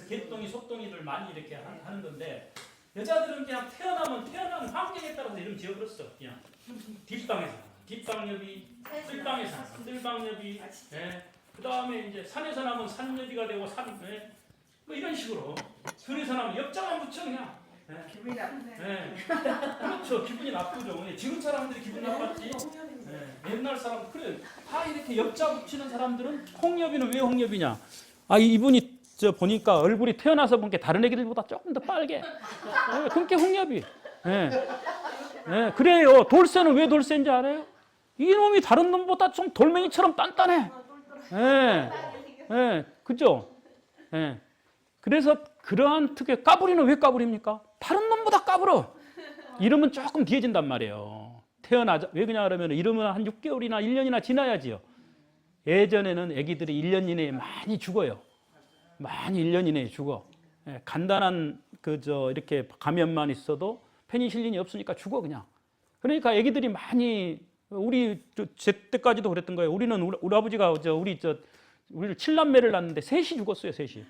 개똥이, 소똥이를 많이 이렇게 하는 건데 여자들은 그냥 태어난 환경에 따라서 이름 지어버렸어. 그냥 뒷방에서, 뒷방여비, 쓸방에서, 쓸방여비, 예. 그 다음에 이제 산에서 나면 산여비가 되고 예. 뭐 이런 식으로 들에서 나면 옆자만 붙여 그냥. 예. 기분이 나쁘네. 예. 그렇죠. 기분이 나쁘죠. 지금 사람들이 기분 나빴지. 예. 옛날 사람 그래 다 이렇게 옆자 붙이는 사람들은 홍여비는 왜 홍여비냐? 아 이분이 저 보니까 얼굴이 태어나서 본 게 다른 애기들보다 조금 더 빨개. 그렇게 홍여비. 예. 예. 그래요. 돌쇠는 왜 돌쇠인지 알아요? 이놈이 다른 놈보다 좀 돌멩이처럼 단단해. 예. 예. 그죠? 예. 그래서 그러한 특유의 까불이는 왜 까불입니까? 다른 놈보다 까불어. 이름은 조금 뒤해진단 말이에요. 태어나자. 왜 그러냐 그러면 이름은 한 6개월이나 1년이나 지나야지요. 예전에는 아기들이 1년 이내에 많이 죽어요. 많이 1년 이내에 죽어. 예, 간단한 이렇게 감염만 있어도 페니실린이 없으니까 죽어 그냥. 그러니까 아기들이 많이 제 때까지도 그랬던 거예요. 우리 아버지가 우리를 7남매를 낳는데 셋이 죽었어요. 셋이.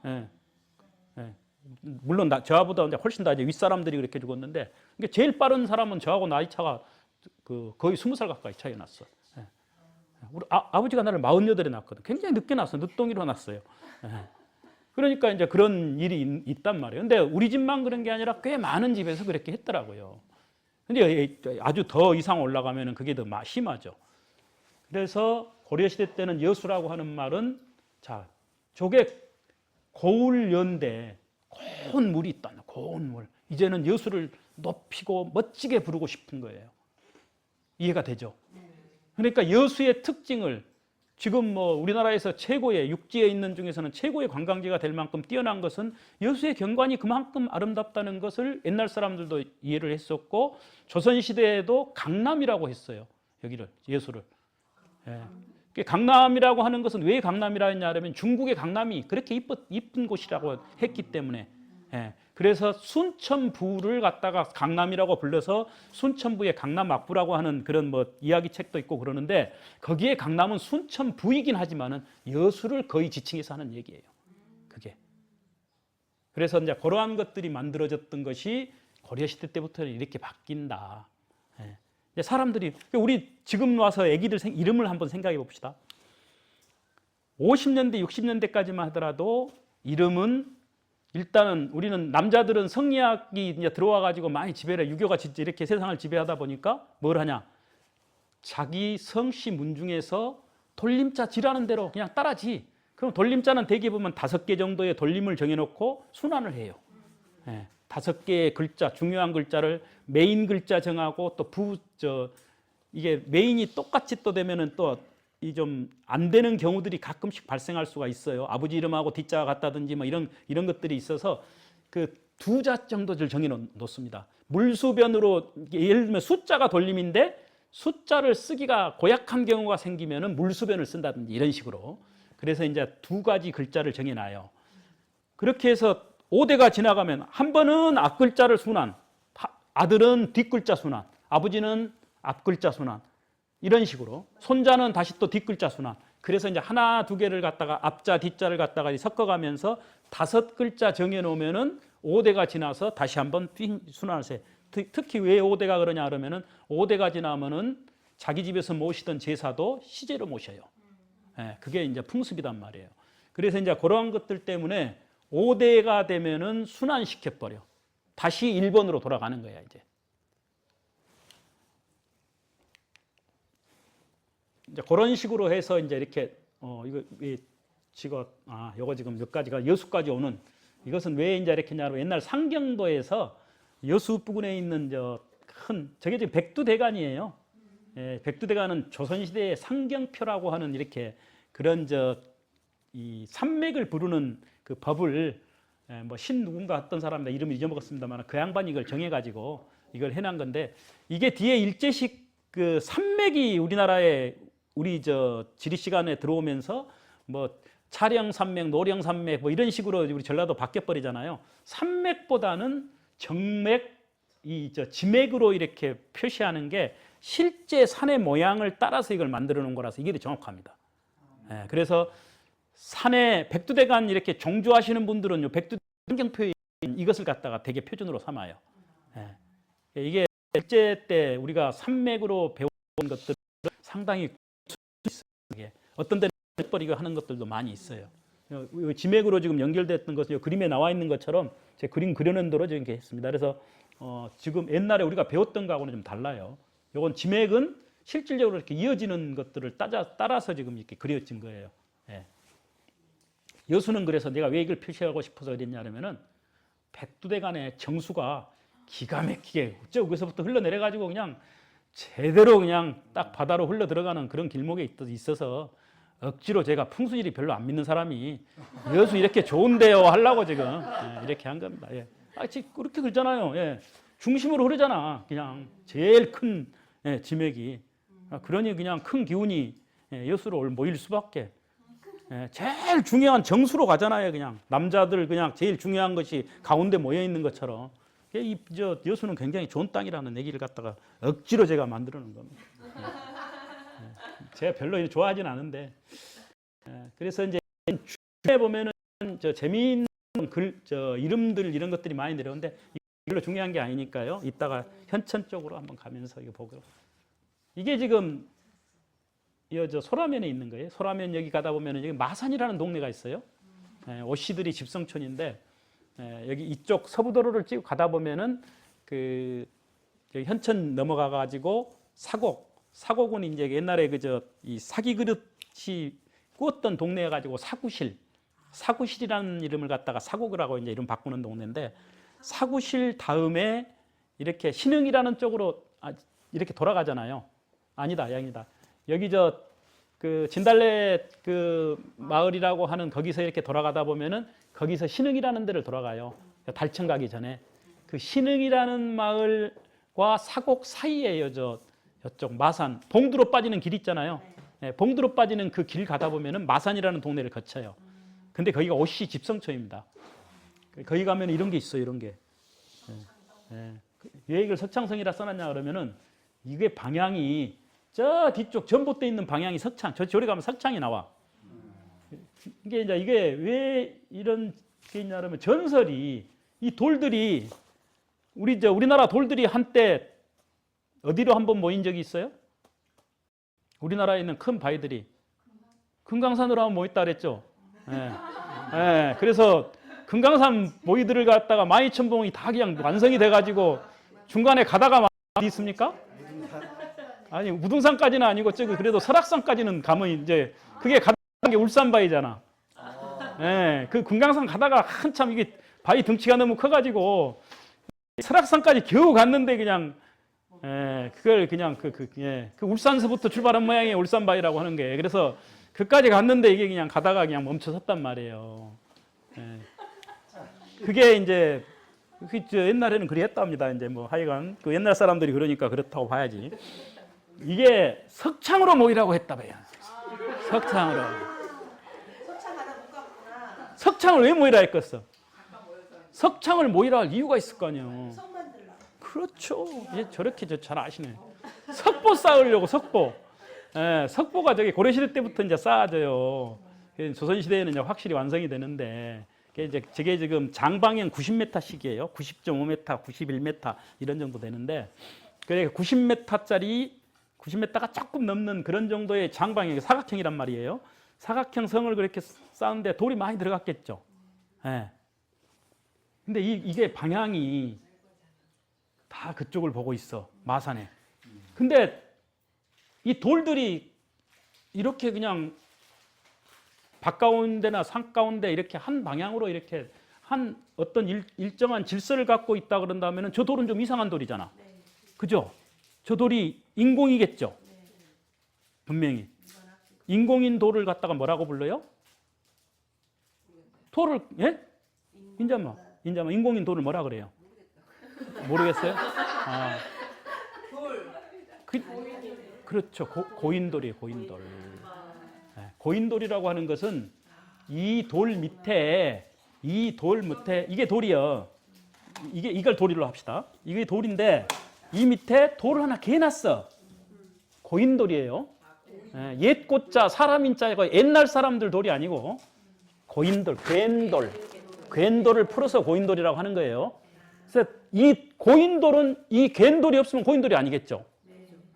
예. 예. 물론 저하보다 훨씬 다 이제 윗사람들이 그렇게 죽었는데 제일 빠른 사람은 저하고 나이 차가 거의 20살 가까이 차이 났어. 예. 우리 아버지가 나를 48에 낳았거든. 굉장히 늦게 낳았어. 늦둥이로 낳았어요. 예. 그러니까 이제 그런 일이 있단 말이에요. 근데 우리 집만 그런 게 아니라 꽤 많은 집에서 그렇게 했더라고요. 근데 아주 더 이상 올라가면은 그게 더 심하죠. 그래서 고려시대 때는 여수라고 하는 말은 조개 고울 연대 고운 물이 있다. 고운 물. 이제는 여수를 높이고 멋지게 부르고 싶은 거예요. 이해가 되죠? 그러니까 여수의 특징을 지금 우리나라에서 최고의 육지에 있는 중에서는 최고의 관광지가 될 만큼 뛰어난 것은 여수의 경관이 그만큼 아름답다는 것을 옛날 사람들도 이해를 했었고 조선시대에도 강남이라고 했어요. 여기를 여수를. 예. 강남이라고 하는 것은 왜 강남이라 했냐 하면 중국의 강남이 그렇게 이쁜 곳이라고 했기 때문에. 예. 그래서 순천부를 갖다가 강남이라고 불러서 순천부의 강남악부라고 하는 그런 이야기 책도 있고 그러는데 거기에 강남은 순천부이긴 하지만은 여수를 거의 지칭해서 하는 얘기예요. 그게. 그래서 이제 그러한 것들이 만들어졌던 것이 고려시대 때부터는 이렇게 바뀐다. 예. 사람들이 우리 지금 와서 애기들 이름을 한번 생각해 봅시다. 50년대, 60년대까지만 하더라도 이름은 일단은 우리는 남자들은 성리학이 이제 들어와 가지고 많이 지배를 유교가 진짜 이렇게 세상을 지배하다 보니까 뭘 하냐? 자기 성씨 문중에서 돌림자 지라는 대로 그냥 따라지. 그럼 돌림자는 대개 보면 5개 정도의 돌림을 정해놓고 순환을 해요. 예, 5개의 글자, 중요한 글자를 메인 글자 정하고 또 이게 메인이 똑같이 또 되면은 또 이 좀 안 되는 경우들이 가끔씩 발생할 수가 있어요. 아버지 이름하고 뒷자가 같다든지 이런 것들이 있어서 그 2자 정도를 정해 놓습니다. 물수변으로 예를 들면 숫자가 돌림인데 숫자를 쓰기가 고약한 경우가 생기면은 물수변을 쓴다든지 이런 식으로. 그래서 이제 2가지 글자를 정해 놔요. 그렇게 해서 5대가 지나가면 한 번은 앞글자를 순환, 아들은 뒷글자 순환, 아버지는 앞글자 순환. 이런 식으로 손자는 다시 또 뒷글자 순환. 그래서 이제 하나, 2개를 갖다가 앞자, 뒷자를 갖다가 섞어가면서 5글자 정해놓으면은 5대가 지나서 다시 한번 순환을 해. 특히 왜 5대가 그러냐 그러면은 5대가 지나면은 자기 집에서 모시던 제사도 시제로 모셔요. 예, 그게 이제 풍습이단 말이에요. 그래서 이제 그러한 것들 때문에 5대가 되면은 순환시켜 버려. 다시 1번으로 돌아가는 거야 이제. 이제 그런 식으로 해서 이제 이렇게 요거 지금 몇 가지가 여수까지 오는 이것은 왜 이제 이렇게 하냐면 옛날 상경도에서 여수 부근에 있는 저게 지금 백두대간이에요. 예, 백두대간은 조선시대의 상경표라고 하는 이렇게 그런 이 산맥을 부르는 그 법을 신 누군가 어떤 사람이다 이름을 잊어먹었습니다만 그 양반이 이걸 정해가지고 이걸 해놓은 건데 이게 뒤에 일제식 그 산맥이 우리나라에 우리 지리 시간에 들어오면서 차령 산맥, 노령 산맥 이런 식으로 우리 전라도 바뀌어 버리잖아요. 산맥보다는 정맥, 지맥으로 이렇게 표시하는 게 실제 산의 모양을 따라서 이걸 만들어 놓은 거라서 이게 더 정확합니다. 예, 그래서 산에 백두대간 이렇게 종주하시는 분들은요, 백두대 환경표현 이것을 갖다가 되게 표준으로 삼아요. 예. 이게 일제 때 우리가 산맥으로 배운 것들 상당히 어떤 데는 버리고 하는 것들도 많이 있어요. 지맥으로 지금 연결됐던 것은 그림에 나와 있는 것처럼 제 그림 그려놓은 대로 이렇게 했습니다. 그래서 지금 옛날에 우리가 배웠던 거하고는 좀 달라요. 이건 지맥은 실질적으로 이렇게 이어지는 것들을 따라서 지금 이렇게 그려진 거예요. 예. 여수는 그래서 내가 왜 이걸 표시하고 싶어서 그랬냐면은 백두대간의 정수가 기가 막히게 저기서부터 흘러내려가지고 그냥 제대로 그냥 딱 바다로 흘러 들어가는 그런 길목에 있어서 억지로 제가 풍수지리 별로 안 믿는 사람이 여수 이렇게 좋은데요 하려고 지금 이렇게 한 겁니다. 예. 지금 그렇게 그러잖아요. 예. 중심으로 흐르잖아. 그냥 제일 큰 지맥이. 그러니 그냥 큰 기운이 여수로 모일 수밖에. 제일 중요한 정수로 가잖아요. 그냥 남자들 그냥 제일 중요한 것이 가운데 모여 있는 것처럼. 여수는 굉장히 좋은 땅이라는 얘기를 갖다가 억지로 제가 만들어 놓은 겁니다. 제가 별로 좋아하진 않은데, 그래서 이제 중에 보면은 재미있는 이름들 이런 것들이 많이 내려오는데 이걸로 중요한 게 아니니까요. 이따가 현천 쪽으로 한번 가면서 이거 보고 이게 지금 소라면에 있는 거예요. 소라면 여기 가다 보면은 여기 마산이라는 동네가 있어요. 오씨들이 집성촌인데 여기 이쪽 서부도로를 찍고 가다 보면은 그 현천 넘어가 가지고 사곡은 이제 옛날에 이 사기 그릇이 구웠던 동네에 가지고 사구실이라는 이름을 갖다가 사곡이라고 이제 이름 바꾸는 동네인데 사구실 다음에 이렇게 신흥이라는 쪽으로 이렇게 돌아가잖아요. 아니다. 여기 그 진달래 그 마을이라고 하는 거기서 이렇게 돌아가다 보면은 거기서 신흥이라는 데를 돌아가요. 달천 가기 전에 그 신흥이라는 마을과 사곡 사이에 저쪽 마산 봉두로 빠지는 길 있잖아요. 봉두로 빠지는 그 길 가다 보면은 마산이라는 동네를 거쳐요. 근데 거기가 오씨 집성촌입니다. 거기 가면 이런 게 있어요. 이런 게. 왜 이걸 석창성이라 써놨냐 그러면은 이게 방향이 저 뒤쪽 전봇대 있는 방향이 석창. 저리 가면 석창이 나와. 이게 왜 이런 게 있냐 그러면 전설이 이 돌들이 우리나라 돌들이 한때 어디로 한번 모인 적이 있어요? 우리나라에 있는 큰 바위들이 금강산으로 한번 모였다 그랬죠. 그래서 금강산 모이들을 갖다가 만이천봉이 다 그냥 완성이 돼가지고 중간에 가다가 어디 있습니까? 아니 우등산까지는 아니고 저기 그래도 설악산까지는 가면 이제 그게 가는 게 울산바위잖아. 그 금강산 가다가 한참 이게 바위 덩치가 너무 커가지고 설악산까지 겨우 갔는데 그냥 그걸 그냥 그 울산서부터 출발한 모양의 울산바위라고 하는 게 그래서 그까지 갔는데 이게 그냥 가다가 그냥 멈춰섰단 말이에요. 그게 이제 옛날에는 그리 했답니다. 이제 뭐 하여간 그 옛날 사람들이 그러니까 그렇다고 봐야지. 이게 석창으로 모이라고 했다 봐요. 석창으로. 석창을 왜 모이라 했겠어? 석창을 모이라 할 이유가 있을 거 아니에요. 그렇죠. 저렇게 잘 아시네. 석보 쌓으려고 석보. 석보가 고려시대 때부터 이제 쌓아져요. 조선시대에는 이제 확실히 완성이 되는데 저게 지금 장방향 90m씩이에요. 90.5m, 91m 이런 정도 되는데 그래 90m가 조금 넘는 그런 정도의 장방향 사각형이란 말이에요. 사각형 성을 그렇게 쌓는데 돌이 많이 들어갔겠죠. 근데 이게 방향이 다 그쪽을 보고 있어. 마산에. 근데 이 돌들이 이렇게 그냥 바가운데나 산가운데 이렇게 한 방향으로 이렇게 한 어떤 일정한 질서를 갖고 있다 그런다면 저 돌은 좀 이상한 돌이잖아. 그죠? 저 돌이 인공이겠죠. 분명히. 인공인 돌을 갖다가 뭐라고 불러요? 돌을 인자마 인공인 돌을 뭐라 그래요? 모르겠어요? 그렇죠. 고인돌이에요. 고인돌. 고인돌이라고 하는 것은 이 돌 밑에 이게 돌이요. 이걸 돌이로 합시다. 이게 돌인데 이 밑에 돌을 하나 개놨어. 고인돌이에요. 옛 꽃자 사람인 자가 옛날 사람들 돌이 아니고 고인돌, 괸돌을 풀어서 고인돌이라고 하는 거예요. 그래서 이 고인돌은 이 괸돌이 없으면 고인돌이 아니겠죠.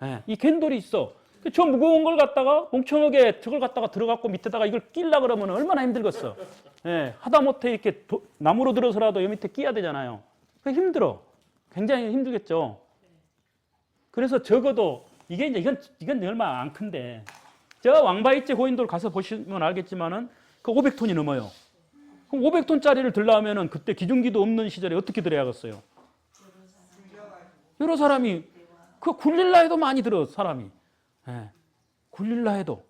예, 이 괸돌이 있어. 저 무거운 걸 갖다가 멍청하게 저걸 갖다가 들어갖고 밑에다가 이걸 끼려 그러면 얼마나 힘들겠어. 예, 하다못해 이렇게 나무로 들어서라도 여 밑에 끼야 되잖아요. 힘들어. 굉장히 힘들겠죠. 그래서 적어도 이건 얼마 안 큰데 저 왕바이째 고인돌 가서 보시면 알겠지만은 그 500톤이 넘어요. 그럼 500톤짜리를 들려면은 그때 기중기도 없는 시절에 어떻게 들어야겠어요? 여러 사람이 그 굴릴라 해도 많이 들어 사람이. 예, 굴릴라 해도.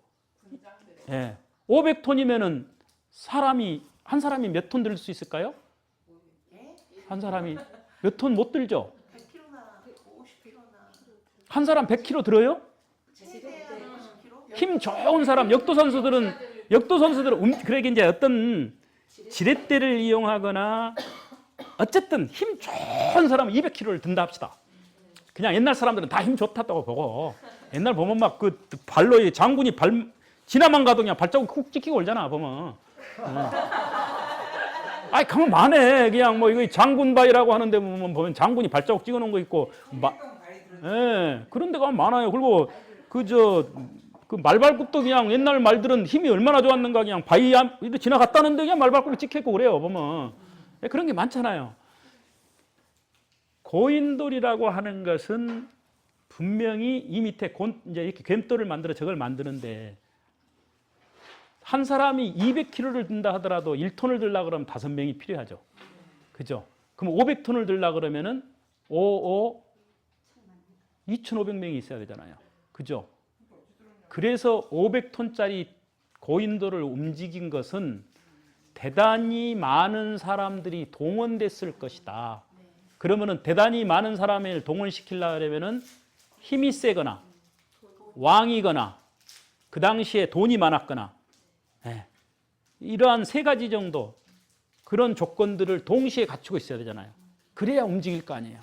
예, 500톤이면은 한 사람이 몇 톤 들 수 있을까요? 한 사람이 몇 톤 못 들죠? 100kg나 50kg나. 한 사람 100kg 들어요? 힘 좋은 사람, 역도 선수들은 그러게 이제 어떤 지렛대를 이용하거나 어쨌든 힘 좋은 사람은 200kg를 든다 합시다. 그냥 옛날 사람들은 다 힘 좋다고 보고 옛날 보면 막 그 발로 장군이 지나만 가도 그냥 발자국 쿡 찍히고 올잖아 보면. 아이 가면 많네. 그냥 뭐 이거 장군바위라고 하는데 보면 장군이 발자국 찍어놓은 거 있고, 예, 그런 데가 많아요. 그리고 그 말발굽도 그냥 옛날 말들은 힘이 얼마나 좋았는가 그냥 바위 지나갔다는데 그냥 말발굽이 찍혀있고 그래요 보면. 예, 그런 게 많잖아요. 고인돌이라고 하는 것은 분명히 이 밑에 이제 이렇게 괸돌을 만들어 저걸 만드는데 한 사람이 200kg를 든다 하더라도 1톤을 들라 그러면 5명이 필요하죠. 그죠? 그럼 500톤을 들라 그러면은 2,500명이 있어야 되잖아요. 그죠? 그래서 500톤짜리 고인돌을 움직인 것은 대단히 많은 사람들이 동원됐을 것이다. 그러면은 대단히 많은 사람을 동원시키려면은 힘이 세거나 왕이거나 그 당시에 돈이 많았거나, 예, 이러한 3가지 정도 그런 조건들을 동시에 갖추고 있어야 되잖아요. 그래야 움직일 거 아니에요.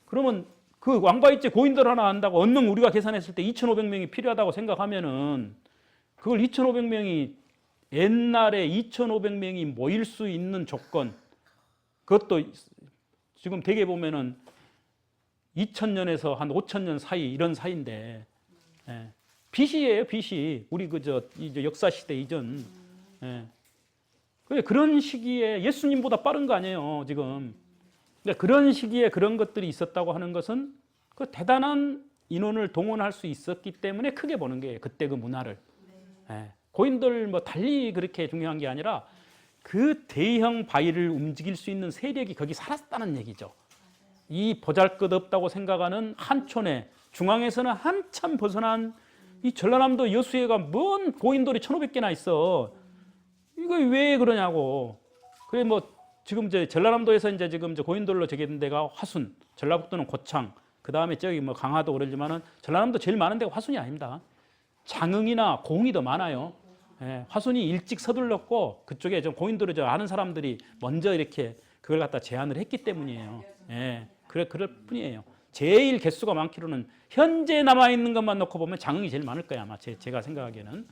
그러면 그 왕바이째 고인돌 하나 한다고 언능 우리가 계산했을 때 2,500명이 필요하다고 생각하면은 그걸 2,500명이 옛날에 2,500명이 모일 수 있는 조건, 그것도 지금 대개 보면은 2000년에서 한 5000년 사이 이런 사이인데, 예, BC예요, BC. 우리 이제 역사 시대 이전. 예. 그런 시기에 예수님보다 빠른 거 아니에요, 지금. 그러니까 그런 시기에 그런 것들이 있었다고 하는 것은 그 대단한 인원을 동원할 수 있었기 때문에 크게 보는 거예요. 그때 그 문화를. 예. 고인돌 뭐 달리 그렇게 중요한 게 아니라 그 대형 바위를 움직일 수 있는 세력이 거기 살았다는 얘기죠. 이 보잘것없다고 생각하는 한촌에 중앙에서는 한참 벗어난 이 전라남도 여수에가 뭔 고인돌이 1,500개나 있어. 이거 왜 그러냐고. 그래 뭐 지금 이제 전라남도에서 이제 지금 고인돌로 제기된 데가 화순, 전라북도는 고창, 그 다음에 저기 뭐 강화도 그러지만은 전라남도 제일 많은 데가 화순이 아닙니다. 장흥이나 공이 더 많아요. 예, 화순이 일찍 서둘렀고 그쪽에 좀 고인돌을 아는 사람들이 먼저 이렇게 그걸 갖다 제안을 했기 때문이에요. 예, 그럴 뿐이에요. 제일 개수가 많기로는 현재 남아 있는 것만 놓고 보면 장흥이 제일 많을 거야 아마 제가 생각하기에는.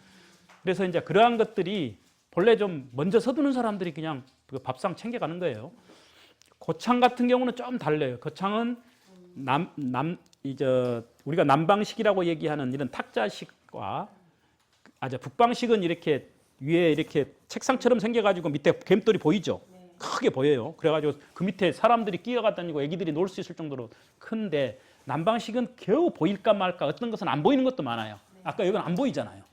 그래서 이제 그러한 것들이 본래 좀 먼저 서두는 사람들이 그냥 그 밥상 챙겨가는 거예요. 고창 같은 경우는 좀 달라요. 고창은 우리가 남방식이라고 얘기하는 이런 탁자식과 북방식은 이렇게 위에 이렇게 책상처럼 생겨가지고 밑에 괸돌이 보이죠. 크게 보여요. 그래가지고 그 밑에 사람들이 끼어가 다니고 애기들이 놀 수 있을 정도로 큰데 남방식은 겨우 보일까 말까 어떤 것은 안 보이는 것도 많아요. 아까 이건 안 보이잖아요.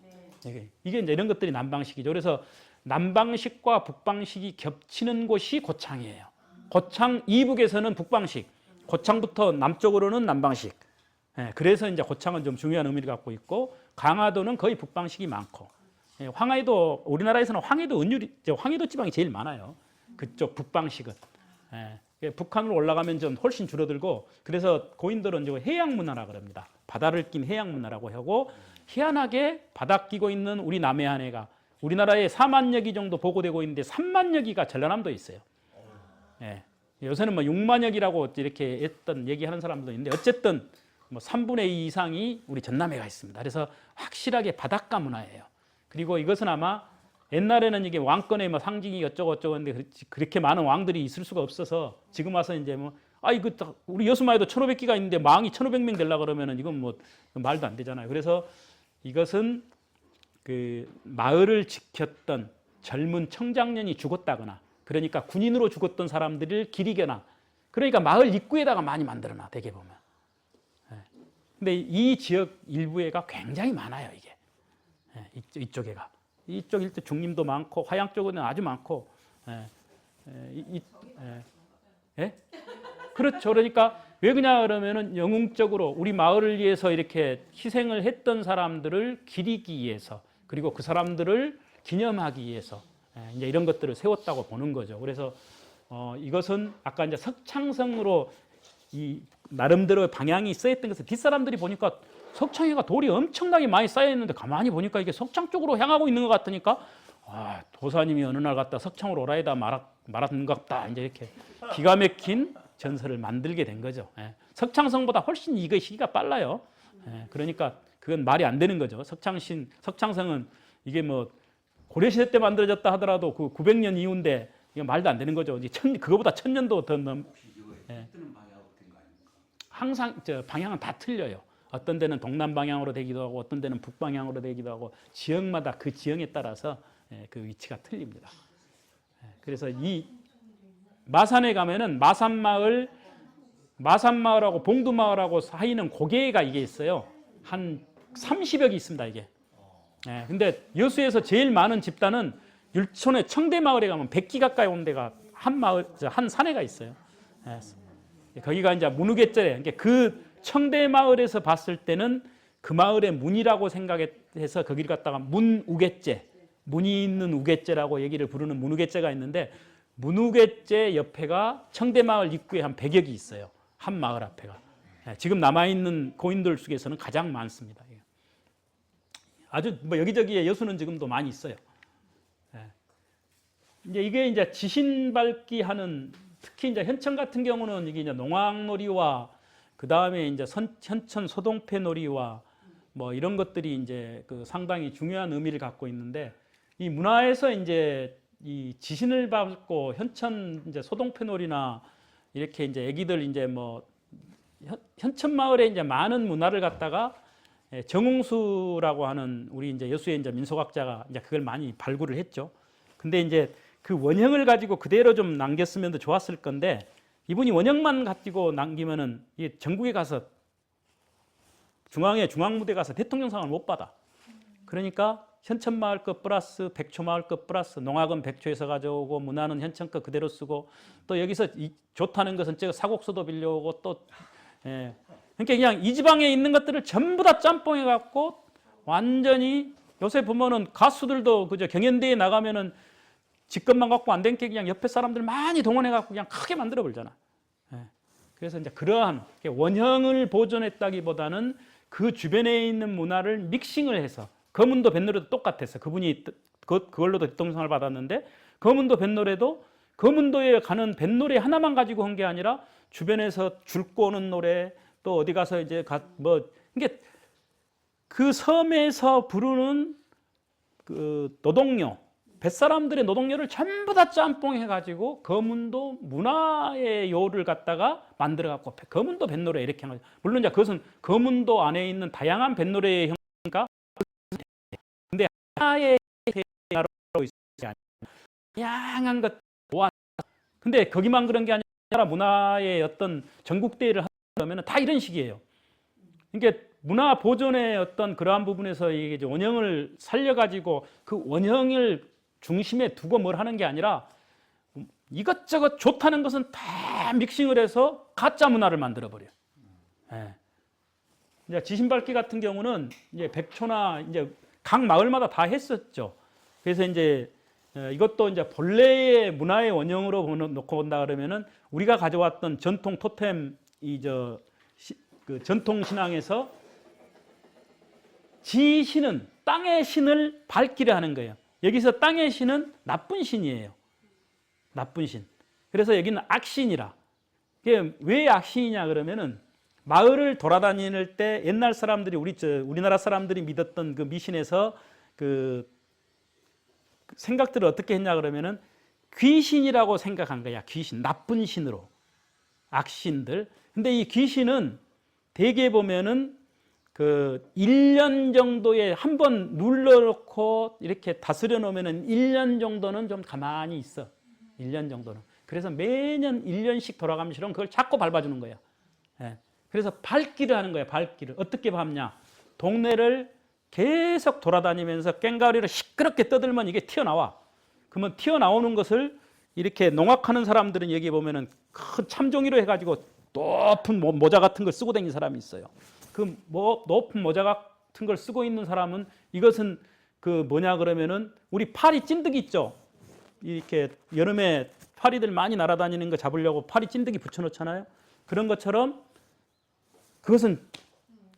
이게 이제 이런 것들이 남방식이죠. 그래서 남방식과 북방식이 겹치는 곳이 고창이에요. 고창 이북에서는 북방식, 고창부터 남쪽으로는 남방식. 그래서 이제 고창은 좀 중요한 의미를 갖고 있고 강화도는 거의 북방식이 많고, 황해도 우리나라에서는 황해도 황해도 지방이 제일 많아요. 그쪽 북방식은. 북한으로 올라가면 좀 훨씬 줄어들고 그래서 고인돌은 해양 문화라 그럽니다. 바다를 낀 해양 문화라고 하고 희한하게 바다 끼고 있는 우리 남해안해가 우리나라에 4만여 기 정도 보고되고 있는데 3만여 기가 전라남도에 있어요. 요새는 뭐 6만여 기라고 이렇게 했던 얘기하는 사람들도 있는데 어쨌든 뭐 3분의 2 이상이 우리 전남해가 있습니다. 그래서 확실하게 바닷가 문화예요. 그리고 이것은 아마 옛날에는 이게 왕권의 뭐 상징이 어쩌고 어쩌고 했는데 그렇게 많은 왕들이 있을 수가 없어서 지금 와서 이제 뭐 이거 우리 여수마에도 1,500기가 있는데 왕이 1,500명 되려고 그러면은 이건 뭐 말도 안 되잖아요. 그래서 이것은 그 마을을 지켰던 젊은 청장년이 죽었다거나 그러니까 군인으로 죽었던 사람들을 기리거나 그러니까 마을 입구에다가 많이 만들어놔 대개 보면. 근데 이 지역 일부에가 굉장히 많아요 이게. 이쪽에가. 이쪽 일대 중림도 많고 화양 쪽은 아주 많고. 그렇죠. 그러니까 왜 그러냐 그러면은 영웅적으로 우리 마을을 위해서 이렇게 희생을 했던 사람들을 기리기 위해서 그리고 그 사람들을 기념하기 위해서 이제 이런 것들을 세웠다고 보는 거죠. 그래서 이것은 아까 이제 석창성으로 이 나름대로 방향이 쓰였던 것은 뒷사람들이 보니까 석창에가 돌이 엄청나게 많이 쌓여 있는데 가만히 보니까 이게 석창 쪽으로 향하고 있는 것 같으니까 도사님이 어느 날 갔다 석창으로 오라이다 말았는 것 같다 이제 이렇게 기가 막힌 전설을 만들게 된 거죠. 석창성보다 훨씬 이거 시기가 빨라요. 그러니까 그건 말이 안 되는 거죠. 석창성은 이게 뭐 고려시대 때 만들어졌다 하더라도 그 900년 이후인데 이게 말도 안 되는 거죠. 그거보다 1000년도 더 넘. 항상 방향은 다 틀려요. 어떤 데는 동남 방향으로 되기도 하고 어떤 데는 북방향으로 되기도 하고 지역마다 그 지형에 따라서 그 위치가 틀립니다. 그래서 이 마산에 가면은 마산마을하고 봉두마을하고 사이는 고개가 이게 있어요. 한 30여기 있습니다 이게. 근데 여수에서 제일 많은 집단은 율촌의 청대마을에 가면 100기 가까이 온 데가 한 산에가 있어요. 거기가 이제 문우개째. 그러니까 그 청대마을에서 봤을 때는 그 마을의 문이라고 생각해서 거기를 갖다가 문우개째, 문이 있는 우개째라고 얘기를 부르는 문우개째가 있는데 문우개째 옆에가 청대마을 입구에 한 100여기 있어요. 한 마을 앞에가. 지금 남아있는 고인들 중에서는 가장 많습니다. 아주 뭐 여기저기에 여수는 지금도 많이 있어요. 이게 이제 지신 밝기 하는 특히 이제 현천 같은 경우는 이게 이제 농악놀이와 그 다음에 이제 현천 소동패 놀이와 뭐 이런 것들이 이제 그 상당히 중요한 의미를 갖고 있는데 이 문화에서 이제 이 지신을 받고 현천 이제 소동패 놀이나 이렇게 이제 애기들 이제 뭐 현천 마을에 이제 많은 문화를 갖다가 정웅수라고 하는 우리 이제 여수의 이제 민속학자가 이제 그걸 많이 발굴을 했죠. 근데 이제 그 원형을 가지고 그대로 좀 남겼으면 더 좋았을 건데 이분이 원형만 가지고 남기면은 이 전국에 가서 중앙무대 가서 대통령상을 못 받아. 그러니까 현천마을 것 플러스 백초마을 것 플러스 농악은 백초에서 가져오고 문화는 현천 것 그대로 쓰고 또 여기서 좋다는 것은 저 사곡서도 빌려오고 또 그러니까 그냥 이 지방에 있는 것들을 전부 다 짬뽕해 갖고 완전히 요새 보면은 가수들도 그저 경연대회 나가면은 직급만 갖고 안 된 게 그냥 옆에 사람들 많이 동원해 갖고 그냥 크게 만들어 버리잖아. 그래서 이제 그러한 원형을 보존했다기보다는 그 주변에 있는 문화를 믹싱을 해서 거문도 뱃노래도 똑같았어. 그분이 그걸로도 대통령상을 받았는데 거문도 뱃노래도 거문도에 가는 뱃노래 하나만 가지고 한 게 아니라 주변에서 줄고 오는 노래 또 어디 가서 이제 이게 그 섬에서 부르는 그 노동요 뱃사람들의 노동요를 전부 다 짬뽕해 가지고 거문도 문화의 요를 갖다가 만들어 갖고 거문도 뱃노래 이렇게 하는 거죠. 물론 이제 그것은 거문도 안에 있는 다양한 뱃노래의 형태가 근데 하나의 대나로 있지 다양한 것 모아. 근데 거기만 그런 게 아니라 문화의 어떤 전국 대회를 하려면 다 이런 식이에요. 그러니까 문화 보존의 어떤 그러한 부분에서 이게 원형을 살려 가지고 그 원형을 중심에 두고 뭘 하는 게 아니라 이것저것 좋다는 것은 다 믹싱을 해서 가짜 문화를 만들어 버려요. 이제 지신밟기 같은 경우는 이제 백초나 이제 각 마을마다 다 했었죠. 그래서 이제 이것도 이제 본래의 문화의 원형으로 놓고 본다 그러면은 우리가 가져왔던 전통 토템 그 전통 신앙에서 지신은 땅의 신을 밝기를 하는 거예요. 여기서 땅의 신은 나쁜 신이에요. 나쁜 신. 그래서 여기는 악신이라. 이게 왜 악신이냐 그러면은 마을을 돌아다닐 때 옛날 사람들이 우리나라 사람들이 믿었던 그 미신에서 그 생각들을 어떻게 했냐 그러면은 귀신이라고 생각한 거야. 귀신, 나쁜 신으로. 악신들. 근데 이 귀신은 대개 보면은 그 1년 정도에 한 번 눌러놓고 이렇게 다스려 놓으면은 1년 정도는 좀 가만히 있어. 1년 정도는. 그래서 매년 1년씩 돌아가면서 그걸 자꾸 밟아주는 거야. 예. 그래서 밟기를 하는 거야. 밟기를. 어떻게 밟냐? 동네를 계속 돌아다니면서 꽹과리를 시끄럽게 떠들면 이게 튀어나와. 그러면 튀어나오는 것을 이렇게 농악하는 사람들은 여기 보면은 큰 참종이로 해가지고 높은 모자 같은 걸 쓰고 다니는 사람이 있어요. 그 높은 모자 같은 걸 쓰고 있는 사람은 이것은 그 뭐냐 그러면은 우리 파리 찐득이 있죠. 이렇게 여름에 파리들 많이 날아다니는 거 잡으려고 파리 찐득이 붙여놓잖아요. 그런 것처럼 그것은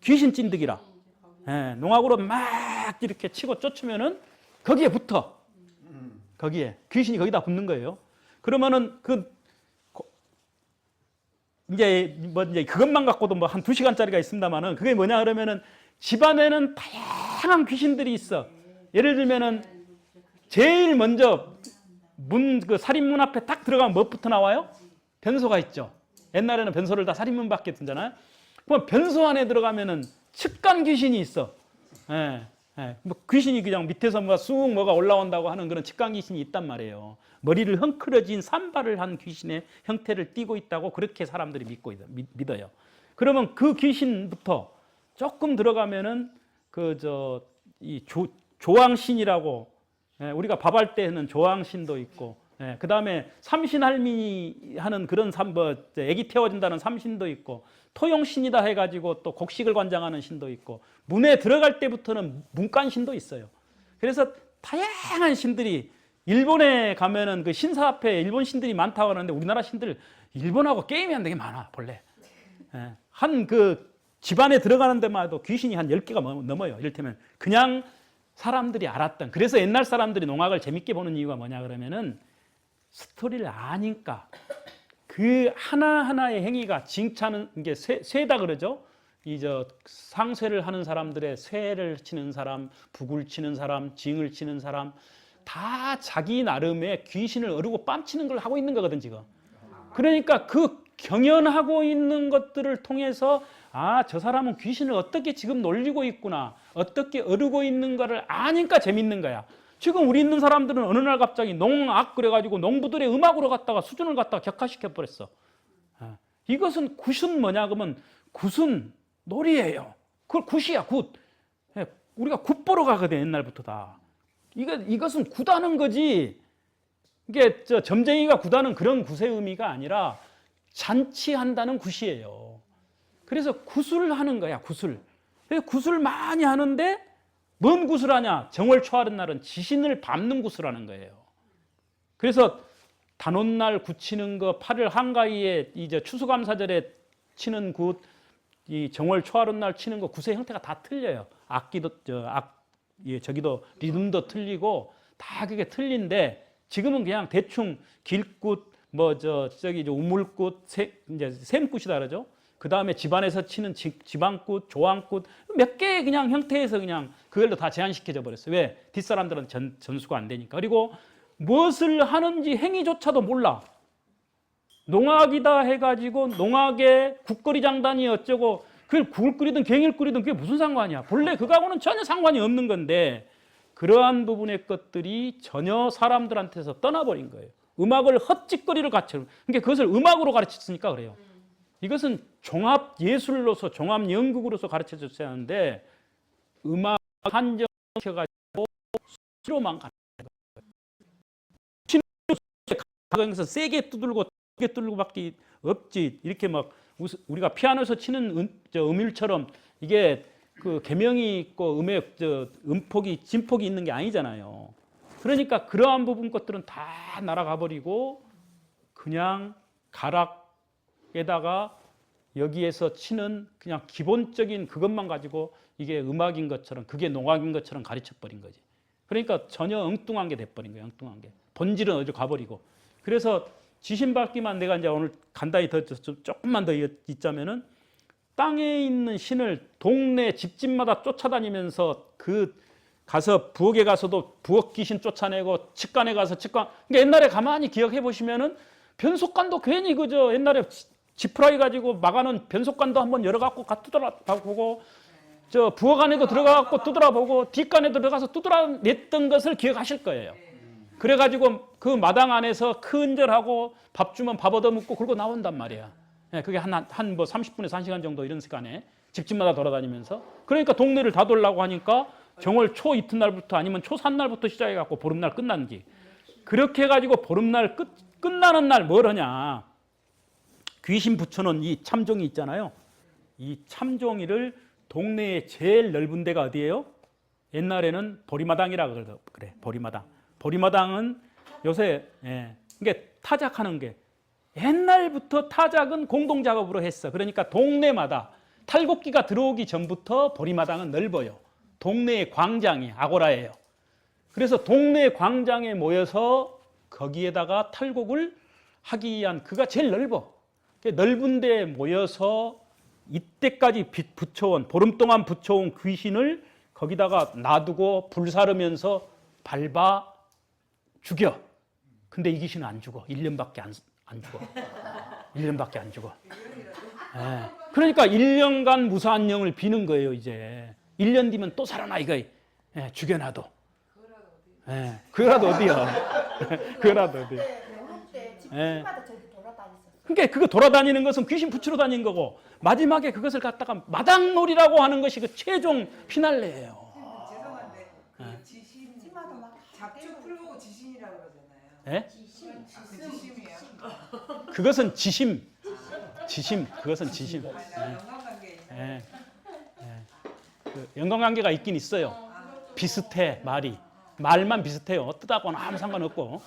귀신 찐득이라. 예, 농악으로 막 이렇게 치고 쫓으면은 거기에 붙어. 거기에 귀신이 거기다 붙는 거예요. 그러면은 이제 그것만 갖고도 뭐 한 2시간짜리가 있습니다만은 그게 뭐냐 그러면은 집안에는 다양한 귀신들이 있어. 예를 들면은 제일 먼저 그 살인문 앞에 딱 들어가면 뭐부터 나와요? 변소가 있죠. 옛날에는 변소를 다 살인문밖에 두잖아요. 그럼 변소 안에 들어가면은 측간 귀신이 있어. 예, 예. 뭐 귀신이 그냥 밑에서 뭐가 올라온다고 하는 그런 측간 귀신이 있단 말이에요. 머리를 헝클어진 산발을 한 귀신의 형태를 띠고 있다고 그렇게 사람들이 믿어요. 그러면 그 귀신부터 조금 들어가면은 이 조왕신이라고, 예, 우리가 밥할 때 하는 조왕신도 있고, 예, 그 다음에 삼신할미 하는 그런 애기 태워준다는 삼신도 있고, 토용신이다 해가지고 또 곡식을 관장하는 신도 있고, 문에 들어갈 때부터는 문간신도 있어요. 그래서 다양한 신들이, 일본에 가면은 그 신사 앞에 일본 신들이 많다고 하는데 우리나라 신들 일본하고 게임이 안 되게 많아 본래. 예, 한 그 집안에 들어가는 데만 해도 귀신이 한 10개가 넘어요. 이를테면 그냥 사람들이 알았던. 그래서 옛날 사람들이 농악을 재밌게 보는 이유가 뭐냐 그러면은 스토리를 아니까 그 하나하나의 행위가 징차는 게 쇠다 그러죠. 상쇠를 하는 사람들의 쇠를 치는 사람, 북을 치는 사람, 징을 치는 사람 다 자기 나름의 귀신을 어르고 뺨치는 걸 하고 있는 거거든 지금. 그러니까 그 경연하고 있는 것들을 통해서 저 사람은 귀신을 어떻게 지금 놀리고 있구나, 어떻게 어르고 있는가를 아니까 재밌는 거야. 지금 우리 있는 사람들은 어느 날 갑자기 농악 그래가지고 농부들의 음악으로 갖다가 수준을 갖다가 격화시켜 버렸어. 이것은 굿은 뭐냐 그러면 굿은 놀이예요. 그걸 굿이야 굿. 우리가 굿 보러 가거든 옛날부터 다. 이것은 굿하는 거지. 이게 점쟁이가 굿하는 그런 굿의 의미가 아니라 잔치한다는 굿이에요. 그래서 굿을 하는 거야 굿을. 그래서 굿을 많이 하는데 뭔 굿을 하냐? 정월 초하는 날은 지신을 밟는 굿을 하는 거예요. 그래서 단오날 굿 치는 거, 8월 한가위에 이제 추수감사절에 치는 굿, 이 정월 초하는 날 치는 거 굿의 형태가 다 틀려요. 악기도 저기도 리듬도 틀리고 다 그게 틀린데 지금은 그냥 대충 길굿, 우물굿, 이제 샘굿이다 그러죠. 그 다음에 집안에서 치는 지방굿, 조항굿 몇 개의 그냥 형태에서 그냥 그걸로 다 제한시켜져 버렸어요. 왜? 뒷사람들은 전수가 안 되니까. 그리고 무엇을 하는지 행위조차도 몰라. 농악이다 해가지고 농악에 국거리 장단이 어쩌고 그걸 국을 끓이든 갱을 끓이든 그게 무슨 상관이야. 본래 그거하고는 전혀 상관이 없는 건데 그러한 부분의 것들이 전혀 사람들한테서 떠나버린 거예요. 음악을 헛짓거리를 가르쳐. 그러니까 그것을 음악으로 가르쳤으니까 그래요. 이것은 종합 예술로서 종합 연극으로서 가르쳐 줬어야 하는데 음악 한정시켜가지고 수로만 가르쳐 가서 세게 두들고 세게 두들고밖에 없지. 이렇게 막 우리가 피아노에서 치는 음율처럼 이게 그 계명이 있고 음폭이 진폭이 있는 게 아니잖아요. 그러니까 그러한 부분 것들은 다 날아가 버리고 그냥 가락에다가 여기에서 치는 그냥 기본적인 그것만 가지고 이게 음악인 것처럼 그게 농악인 것처럼 가르쳐 버린 거지. 그러니까 전혀 엉뚱한 게 돼버린 거예요. 엉뚱한 게. 본질은 어디로 가버리고. 그래서 지신밟기만 내가 이제 오늘 간단히 조금만 더 잊자면은 땅에 있는 신을 동네 집집마다 쫓아다니면서 그 가서 부엌에 가서도 부엌 귀신 쫓아내고 측간에 가서 측간. 그러니까 옛날에 가만히 기억해 보시면은 변속관도 괜히 그저 옛날에 지푸라기 가지고 막아놓은 변속관도 한번 열어갖고 두드려보고 저 부엌 안에도 들어가갖고 두드려보고 뒷간에도 들어가서 두드려냈던 것을 기억하실 거예요. 그래가지고 그 마당 안에서 큰절하고 밥 주면 밥 얻어먹고 그러고 나온단 말이야. 그게 한 뭐 30분에서 1시간 정도 이런 시간에 집집마다 돌아다니면서. 그러니까 동네를 다 돌라고 하니까 정월 초 이튿날부터 아니면 초 산날부터 시작해갖고 보름날 끝난기. 그렇게 해가지고 보름날 끝나는 날 뭘 하냐. 귀신 붙여놓은 이 참종이 있잖아요. 이 참종이를 동네에 제일 넓은 데가 어디예요? 옛날에는 보리마당이라고 그래. 보리마당. 보리마당은 요새 이게 타작하는 게 옛날부터 타작은 공동작업으로 했어. 그러니까 동네마다 탈곡기가 들어오기 전부터 보리마당은 넓어요. 동네의 광장이 아고라예요. 그래서 동네 광장에 모여서 거기에다가 탈곡을 하기 위한 그가 제일 넓어. 넓은 데에 모여서 이때까지 붙여온 보름 동안 붙여온 귀신을 거기다가 놔두고 불사르면서 밟아 죽여. 근데 이 귀신은 안 죽어. 1년밖에 안 죽어. 1년밖에 안 죽어. 그러니까 1년간 무사한 영을 비는 거예요. 이제 1년 뒤면 또 살아나 이거. 죽여놔도. 그거라도 어디야. 그거라도 어디. 집마다 저기 돌아다녔었어요. 그러니까 그거 돌아다니는 것은 귀신 붙이러 다니는 거고 마지막에 그것을 갖다가 마당놀이라고 하는 것이 그 최종 피날레예요. 죄송한데 그 지신 집마다 막 잡초 풀고 지신이라고 그러잖아요. 예? 그 지심이에요. 그것은 지심. 그것은 지심. 연관관계 있나요? 그 연관관계가 있긴 있어요. 비슷해 말이. 말만 비슷해요. 뜻하고는 아무 상관없고.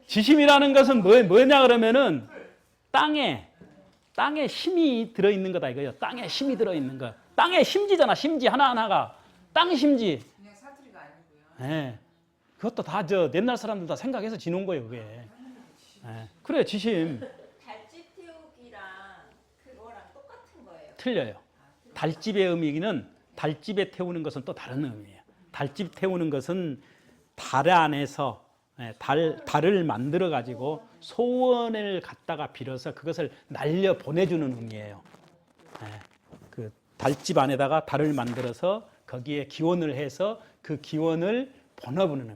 지심이라는 것은 뭐냐 그러면은 땅에 힘이 들어있는 거다 이거예요. 땅에 힘이 들어있는 거. 땅에 심지잖아. 심지 하나하나가. 땅 심지. 그냥 사투리가 아니고요. 그것도 다 옛날 사람들 다 생각해서 지놓은 거예요. 그게. 그래 지심. 달집 태우기랑 그거랑 똑같은 거예요. 틀려요. 달집의 의미는 달집에 태우는 것은 또 다른 의미예요. 달집 태우는 것은 달 안에서 달을 만들어 가지고 소원을 갖다가 빌어서 그것을 날려 보내주는 의미예요. 그 달집 안에다가 달을 만들어서 거기에 기원을 해서 그 기원을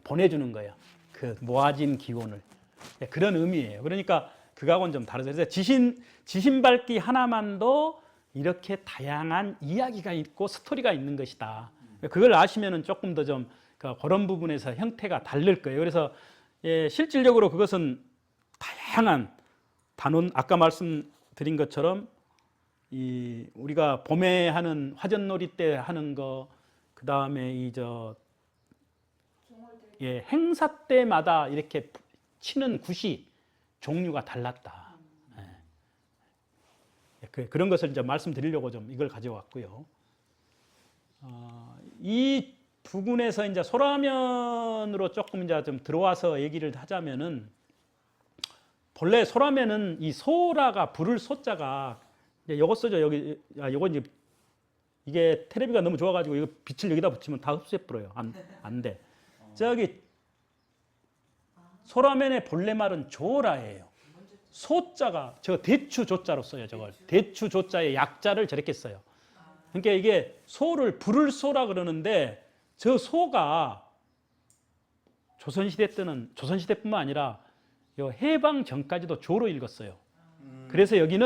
보내주는 거예요. 그 모아진 기원을. 그런 의미예요. 그러니까 그거하고는 좀 다르죠. 그래서 지신 밝기 하나만도 이렇게 다양한 이야기가 있고 스토리가 있는 것이다. 그걸 아시면은 조금 더 좀 그런 부분에서 형태가 다를 거예요. 그래서 실질적으로 그것은 다양한 단원 아까 말씀드린 것처럼 우리가 봄에 하는 화전놀이 때 하는 거, 그 다음에 행사 때마다 이렇게 치는 굿이 종류가 달랐다. 그런 것을 이제 말씀드리려고 좀 이걸 가져왔고요. 이 부분에서 이제 소라면으로 조금 이제 좀 들어와서 얘기를 하자면은 본래 소라면은 이 소라가 부를 소자가 요거 써져 여기 요거 이제 이게 테레비가 너무 좋아가지고 이거 빛을 여기다 붙이면 다 흡수해 버려요. 안 돼. 저기 소라면의 본래 말은 조라예요. 소자가 저 대추 조자로 써요. 저걸 대추 조자의 약자를 저렇게 써요. 그러니까 이게 소를 부를 소라 그러는데 저 소가 조선시대 때는 조선시대뿐만 아니라 해방 전까지도 조로 읽었어요. 그래서 여기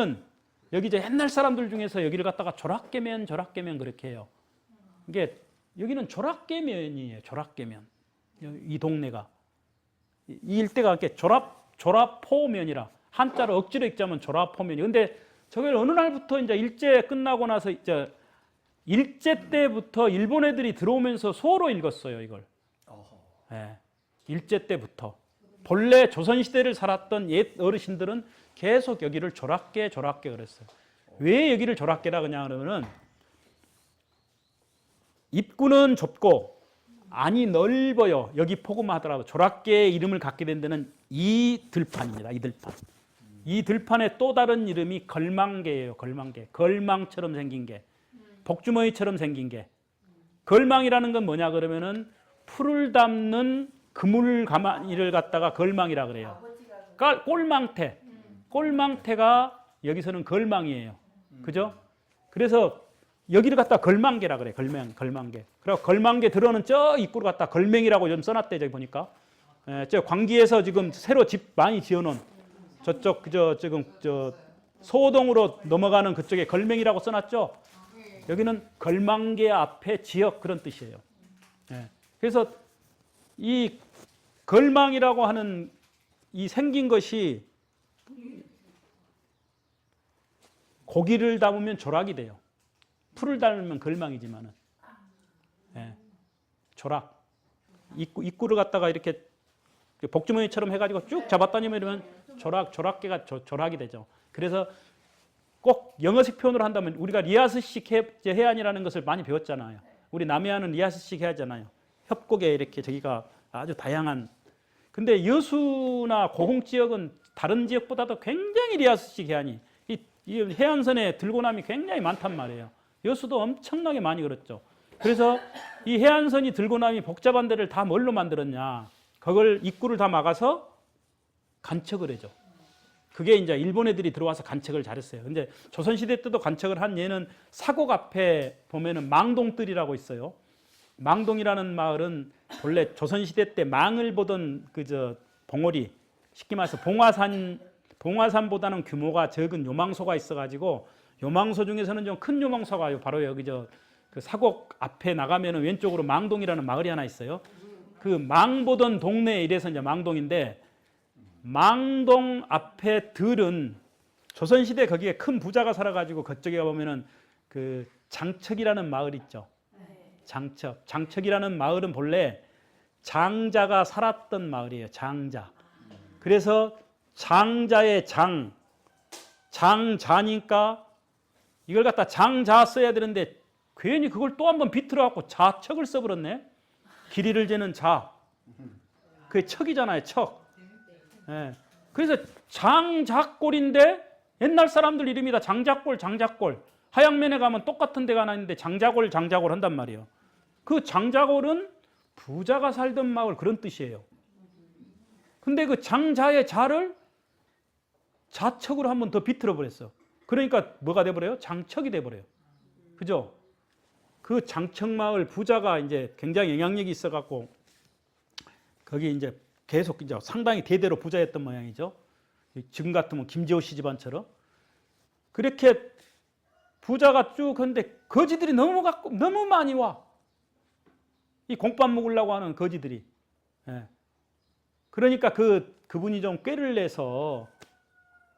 이제 옛날 사람들 중에서 여기를 갖다가 조락계면 그렇게 해요. 이게 여기는 조락계면이에요. 조락계면. 이 동네가 이 일대가 이렇게 조라포면이라 한자로 억지로 읽자면 조라포면이. 근데 저걸 어느 날부터 이제 일제 끝나고 나서 이제 일제 때부터 일본 애들이 들어오면서 소로 읽었어요, 이걸. 일제 때부터. 본래 조선시대를 살았던 옛 어르신들은 계속 여기를 조락계 그랬어요. 왜 여기를 조락계라 그러냐 그러면은 입구는 좁고 안이 넓어요. 여기 포구만 하더라도 조락계의 이름을 갖게 된 데는 이 들판입니다. 이 들판. 이 들판의 또 다른 이름이 걸망계예요. 걸망계. 걸망처럼 생긴 게. 복주머니처럼 생긴 게. 걸망이라는 건 뭐냐 그러면은 풀을 담는 그물 가마니를 갖다가 걸망이라 그래요. 그러니까 꼴망태. 꼴망태가 여기서는 걸망이에요. 그죠? 그래서 여기를 갖다 걸망개라 그래. 걸망개. 그리고 걸망개 들어오는 저 입구를 갖다 걸맹이라고 좀 써놨대. 저기 보니까. 저 광기에서 지금 새로 집 많이 지어놓은 저쪽 지금 소동으로 넘어가는 그쪽에 걸맹이라고 써놨죠. 여기는 걸망개 앞에 지역 그런 뜻이에요. 그래서 이 걸망이라고 하는 이 생긴 것이 고기를 담으면 조락이 돼요. 풀을 담으면 걸망이지만은 조락. 입구를 갖다가 이렇게 복주머니처럼 해가지고 쭉 잡았다니면 이러면 조락개가 조락이 되죠. 그래서 꼭 영어식 표현으로 한다면 우리가 리아스식 해안이라는 것을 많이 배웠잖아요. 우리 남해안은 리아스식 해안이잖아요. 협곡에 이렇게 저기가 아주 다양한. 근데 여수나 고흥 지역은 다른 지역보다도 굉장히 리아스식 해안이 이 해안선에 들고남이 굉장히 많단 말이에요. 여수도 엄청나게 많이 그렇죠. 그래서 이 해안선이 들고남이 복잡한 데를 다 뭘로 만들었냐? 그걸 입구를 다 막아서 간척을 해줘. 그게 이제 일본 애들이 들어와서 간척을 잘했어요. 근데 조선시대 때도 간척을 한 예는 사곡 앞에 보면은 망동뜰이라고 있어요. 망동이라는 마을은 본래 조선시대 때 망을 보던 봉오리, 쉽게 말해서 봉화산보다는 규모가 적은 요망소가 있어가지고 요망소 중에서는 좀 큰 요망소가 바로 여기 그 사곡 앞에 나가면은 왼쪽으로 망동이라는 마을이 하나 있어요. 그 망보던 동네 이래서 이제 망동인데 망동 앞에 들은 조선시대 거기에 큰 부자가 살아가지고 그쪽에 가보면은 그 장척이라는 마을 있죠. 장척이라는 마을은 본래 장자가 살았던 마을이에요. 장자. 그래서 장자의 장자니까 이걸 갖다 장자 써야 되는데 괜히 그걸 또 한번 비틀어 갖고 자척을 써버렸네. 길이를 재는 자. 그게 척이잖아요. 척. 그래서 장자골인데 옛날 사람들 이름이 다 장자골. 하양면에 가면 똑같은 데가 하나 있는데 장자골 한단 말이에요. 그 장자골은 부자가 살던 마을 그런 뜻이에요. 근데 그 장자의 자를 자척으로 한번 더 비틀어 버렸어. 그러니까 뭐가 돼버려요? 장척이 돼버려요. 그죠? 그 장척마을 부자가 이제 굉장히 영향력이 있어갖고 거기 이제 계속 이제 상당히 대대로 부자였던 모양이죠. 지금 같으면 김재호 씨 집안처럼. 그렇게 부자가 쭉 하는데 거지들이 너무 많이 와. 이 공밥 먹으려고 하는 거지들이. 그러니까 그분이 좀 꾀를 내서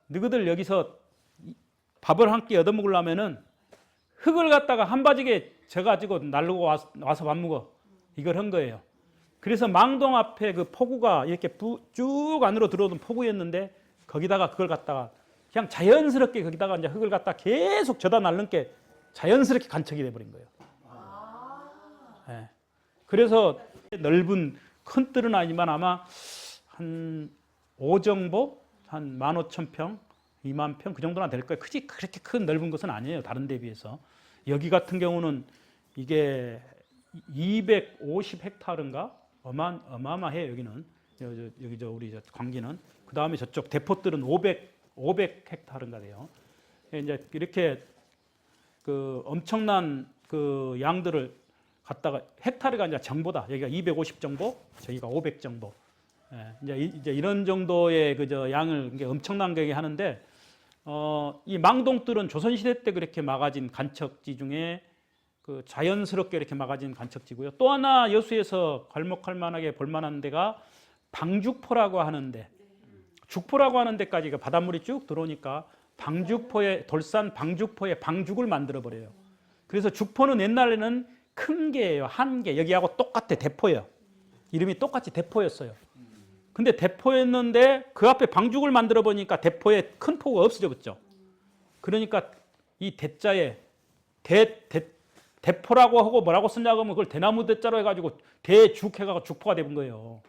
너희들 여기서 밥을 한 끼 얻어먹으려면은 흙을 갖다가 한 바지게 져가지고 날르고 와서 밥 먹어. 이걸 한 거예요. 그래서 망동 앞에 그 포구가 이렇게 쭉 안으로 들어오던 포구였는데 거기다가 그걸 갖다가 그냥 자연스럽게 거기다가 이제 흙을 갖다 계속 져다 날른 게 자연스럽게 간척이 돼버린 거예요. 그래서 넓은 큰 뜰은 아니지만 아마 한 5정보, 한 15,000평, 2만 평 그 정도나 될 거예요. 그렇게 큰 넓은 것은 아니에요. 다른 데 비해서. 여기 같은 경우는 이게 250헥타르인가? 어마어마해요. 여기는. 여기 우리 광기는. 그 다음에 저쪽 대포뜰은 500헥타르인가 돼요. 이제 이렇게 그 엄청난 그 양들을 갖다가 헥타르가 이제 정보다. 여기가 250 정보, 저기가 500 정보. 이제 이런 정도의 양을 이게 엄청난 게 하는데 이 망동뜰은 조선시대 때 그렇게 막아진 간척지 중에 그 자연스럽게 이렇게 막아진 간척지고요. 또 하나 여수에서 괄목할 만하게 볼 만한 데가 방죽포라고 하는데 죽포라고 하는 데까지 바닷물이 쭉 들어오니까 방죽포에 돌산 방죽포에 방죽을 만들어 버려요. 그래서 죽포는 옛날에는 큰 개예요. 한 개. 여기하고 똑같아. 대포예요. 이름이 똑같이 대포였어요. 근데 대포였는데 그 앞에 방죽을 만들어 보니까 대포에 큰 포가 없어졌죠. 그러니까 이 대자에 대포라고 하고 뭐라고 쓰냐고 하면 그걸 대나무 대자로 해가지고 대죽 해가지고 죽포가 되는 거예요.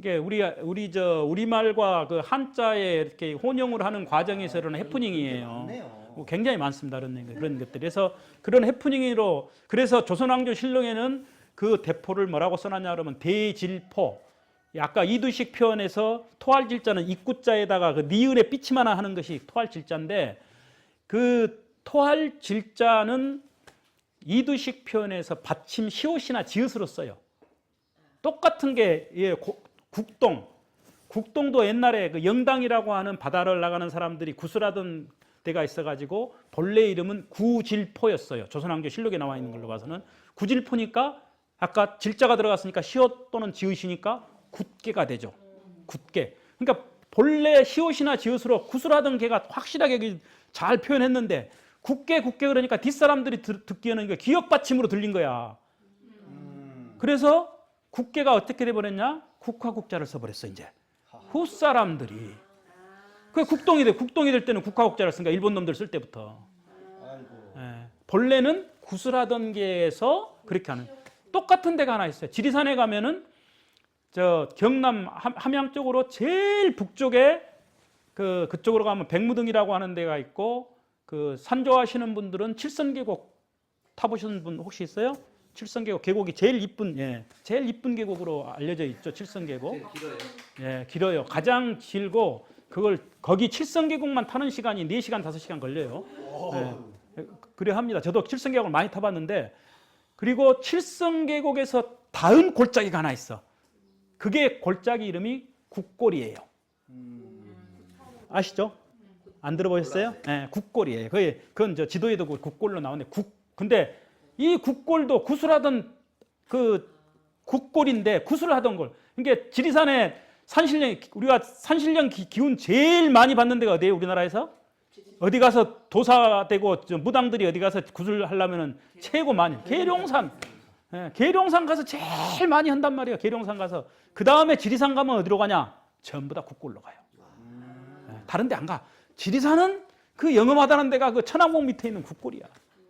이게 우리말과 그 한자에 이렇게 혼용을 하는 과정에서 이런 해프닝이에요. 굉장히 많습니다. 그런 것들이. 그래서 그런 해프닝으로 그래서 조선왕조실록에는 그 대포를 뭐라고 써놨냐 그러면 대질포. 아까 이두식 표현에서 토할질자는 입구자에다가 그 니은에 삐치만 하는 것이 토할질자인데 그 토할질자는 이두식 표현에서 받침 시옷이나 지읒으로 써요. 똑같은 게 국동도 옛날에 그 영당이라고 하는 바다를 나가는 사람들이 구슬하던 데가 있어가지고 본래 이름은 구질포였어요. 조선왕조실록에 나와 있는 걸로 봐서는 구질포니까 아까 질자가 들어갔으니까 시옷 또는 지읒이니까 굳게가 되죠. 굳게. 그러니까 본래 시옷이나 지읒으로 구슬하던 게가 확실하게 잘 표현했는데 굳게 그러니까 뒷사람들이 듣기에는 기역받침으로 들린 거야. 그래서 굳게가 어떻게 돼버렸냐? 국화국자를 써버렸어 이제. 후사람들이. 그게 국동이 될 때는 국화국자를 쓰니까 일본 놈들 쓸 때부터. 예. 본래는 구슬하던 게에서 그렇게 하는. 똑같은 데가 하나 있어요. 지리산에 가면은 저 경남 함양 쪽으로 제일 북쪽에 그쪽으로 가면 백무등이라고 하는 데가 있고 그 산 좋아하시는 분들은 칠성계곡 타보신 분 혹시 있어요? 칠성계곡 계곡이 제일 이쁜 계곡으로 알려져 있죠. 칠성계곡. 길어요. 가장 길고 거기 칠성계곡만 타는 시간이 4시간 5시간 걸려요. 그래 합니다. 저도 칠성계곡을 많이 타봤는데 그리고 칠성계곡에서 닿은 골짜기가 하나 있어. 그게 골짜기 이름이 국골이에요. 아시죠? 안 들어보셨어요? 네, 국골이에요. 그건 저 지도에도 국골로 나오는데 근데 이 국골도 구슬하던 그 국골인데 구슬하던 골. 그러니까 지리산에 우리가 산신령 기운 제일 많이 받는 데가 어디예요? 우리나라에서? 어디 가서 도사되고 무당들이 어디 가서 구슬하려면은 최고 많이 계룡산. 예, 계룡산 가서 제일 많이 한단 말이에요. 계룡산 가서. 그 다음에 지리산 가면 어디로 가냐? 전부 다 국골로 가요. 예, 다른 데 안 가. 지리산은 그 영험하다는 데가 그 천왕봉 밑에 있는 국골이야.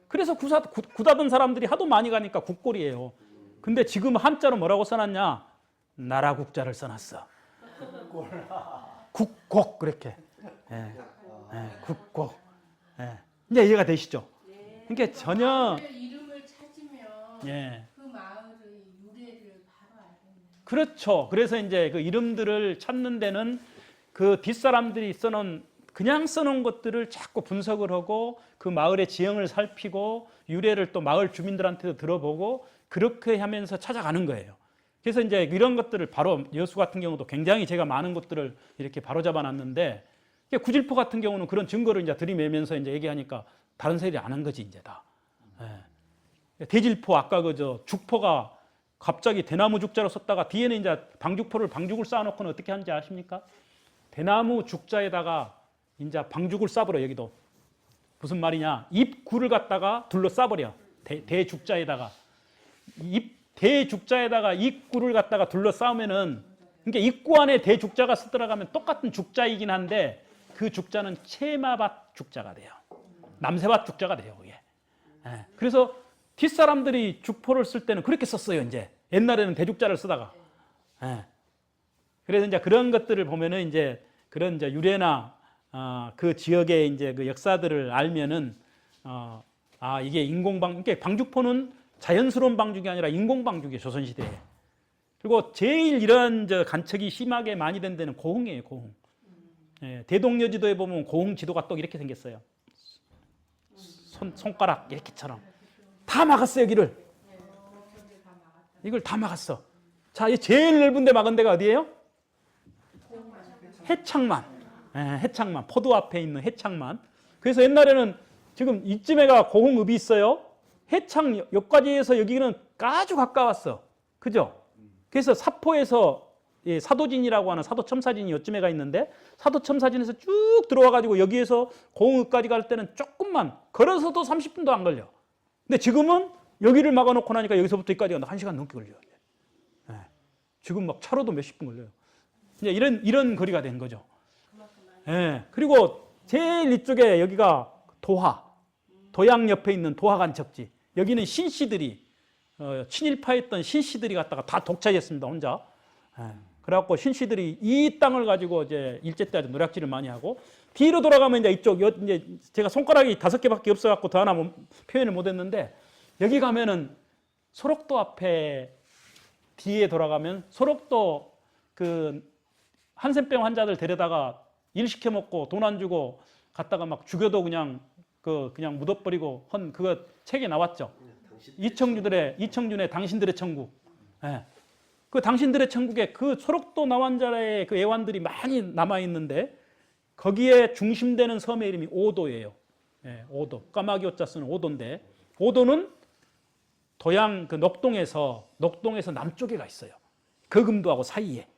그래서 굿하던 사람들이 하도 많이 가니까 국골이에요. 근데 지금 한자로 뭐라고 써놨냐? 나라국자를 써놨어. 국곡 그렇게. 예, 국곡. 예. 이제 이해가 되시죠? 그러니까 전혀 이름을 찾으면 예. 그 마을의 유래를 바로 알겠네. 그렇죠. 그래서 이제 그 이름들을 찾는 데는 그 뒷사람들이 그냥 써놓은 것들을 자꾸 분석을 하고 그 마을의 지형을 살피고 유래를 또 마을 주민들한테도 들어보고 그렇게 하면서 찾아가는 거예요. 그래서 이제 이런 것들을 바로 여수 같은 경우도 굉장히 제가 많은 것들을 이렇게 바로 잡아놨는데 구질포 같은 경우는 그런 증거를 이제 들이매면서 이제 얘기하니까 다른 사람들이 안 한 거지 이제 다. 예. 대질포 아까 죽포가 갑자기 대나무 죽자로 썼다가 뒤에는 이제 방죽을 쌓아놓고는 어떻게 하는지 아십니까? 대나무 죽자에다가 이제 방죽을 쏴버려. 여기도 무슨 말이냐? 입구를 갖다가 둘러 쏴버려. 대죽자에다가 대죽자에다가 입구를 갖다가 둘러 싸우면은 그러니까 입구 안에 대죽자가 들어가면 똑같은 죽자이긴 한데 그 죽자는 채마밭 죽자가 돼요. 남새밭 죽자가 돼요. 그게. 예. 그래서 뒷사람들이 죽포를 쓸 때는 그렇게 썼어요. 이제 옛날에는 대죽자를 쓰다가. 예. 그래서 이제 그런 것들을 보면은 이제 그런 이제 유래나 그 지역의 이제 그 역사들을 알면은 이게 그러니까 방죽포는 자연스러운 방죽이 아니라 인공 방죽이에요. 조선시대에. 그리고 제일 이런 간척이 심하게 많이 된 데는 고흥이에요. 고흥. 예, 대동여지도에 보면 고흥 지도가 또 이렇게 생겼어요. 손가락 이렇게처럼 다 막았어요. 여기를. 이걸 다 막았어. 자, 이 제일 넓은 데 막은 데가 어디예요? 해창만. 예, 해창만. 포도 앞에 있는 해창만. 그래서 옛날에는 지금 이쯤에가 고흥읍이 있어요. 해창 여기까지에서 여기는 아주 가까웠어. 그죠? 그래서 사포에서 사도진이라고 하는 사도첨사진이 이쯤에가 있는데 사도첨사진에서 쭉 들어와가지고 여기에서 고흥읍까지 갈 때는 조금만 걸어서도 30분도 안 걸려. 근데 지금은 여기를 막아놓고 나니까 여기서부터 여기까지 가는데 1시간 넘게 걸려요. 네. 지금 막 차로도 몇십 분 걸려요. 이제 이런 거리가 된 거죠. 네. 그리고 제일 이쪽에 여기가 도양 옆에 있는 도화간척지. 여기는 신씨들이 친일파했던 신씨들이 갔다가 다 독차지했습니다. 혼자. 네. 그래갖고 신씨들이 이 땅을 가지고 이제 일제 때 아주 노략질을 많이 하고 뒤로 돌아가면 이제 이쪽 이제 제가 손가락이 5개밖에 없어갖고 더 하나 표현을 못했는데 여기 가면은 소록도 앞에 뒤에 돌아가면 소록도 그 한센병 환자들 데려다가 일 시켜 먹고 돈 안 주고 갔다가 막 죽여도 그냥 그냥 묻어버리고 헌 그거 책에 나왔죠. 이청준의 당신들의 천국. 예. 그 당신들의 천국에 그 소록도 나환자의 그 애완들이 많이 남아 있는데 거기에 중심되는 섬의 이름이 오도예요. 예, 오도. 까마귀 오자 쓰는 오도인데 오도는 도양 그 녹동에서 남쪽에 가 있어요. 거금도하고 사이에.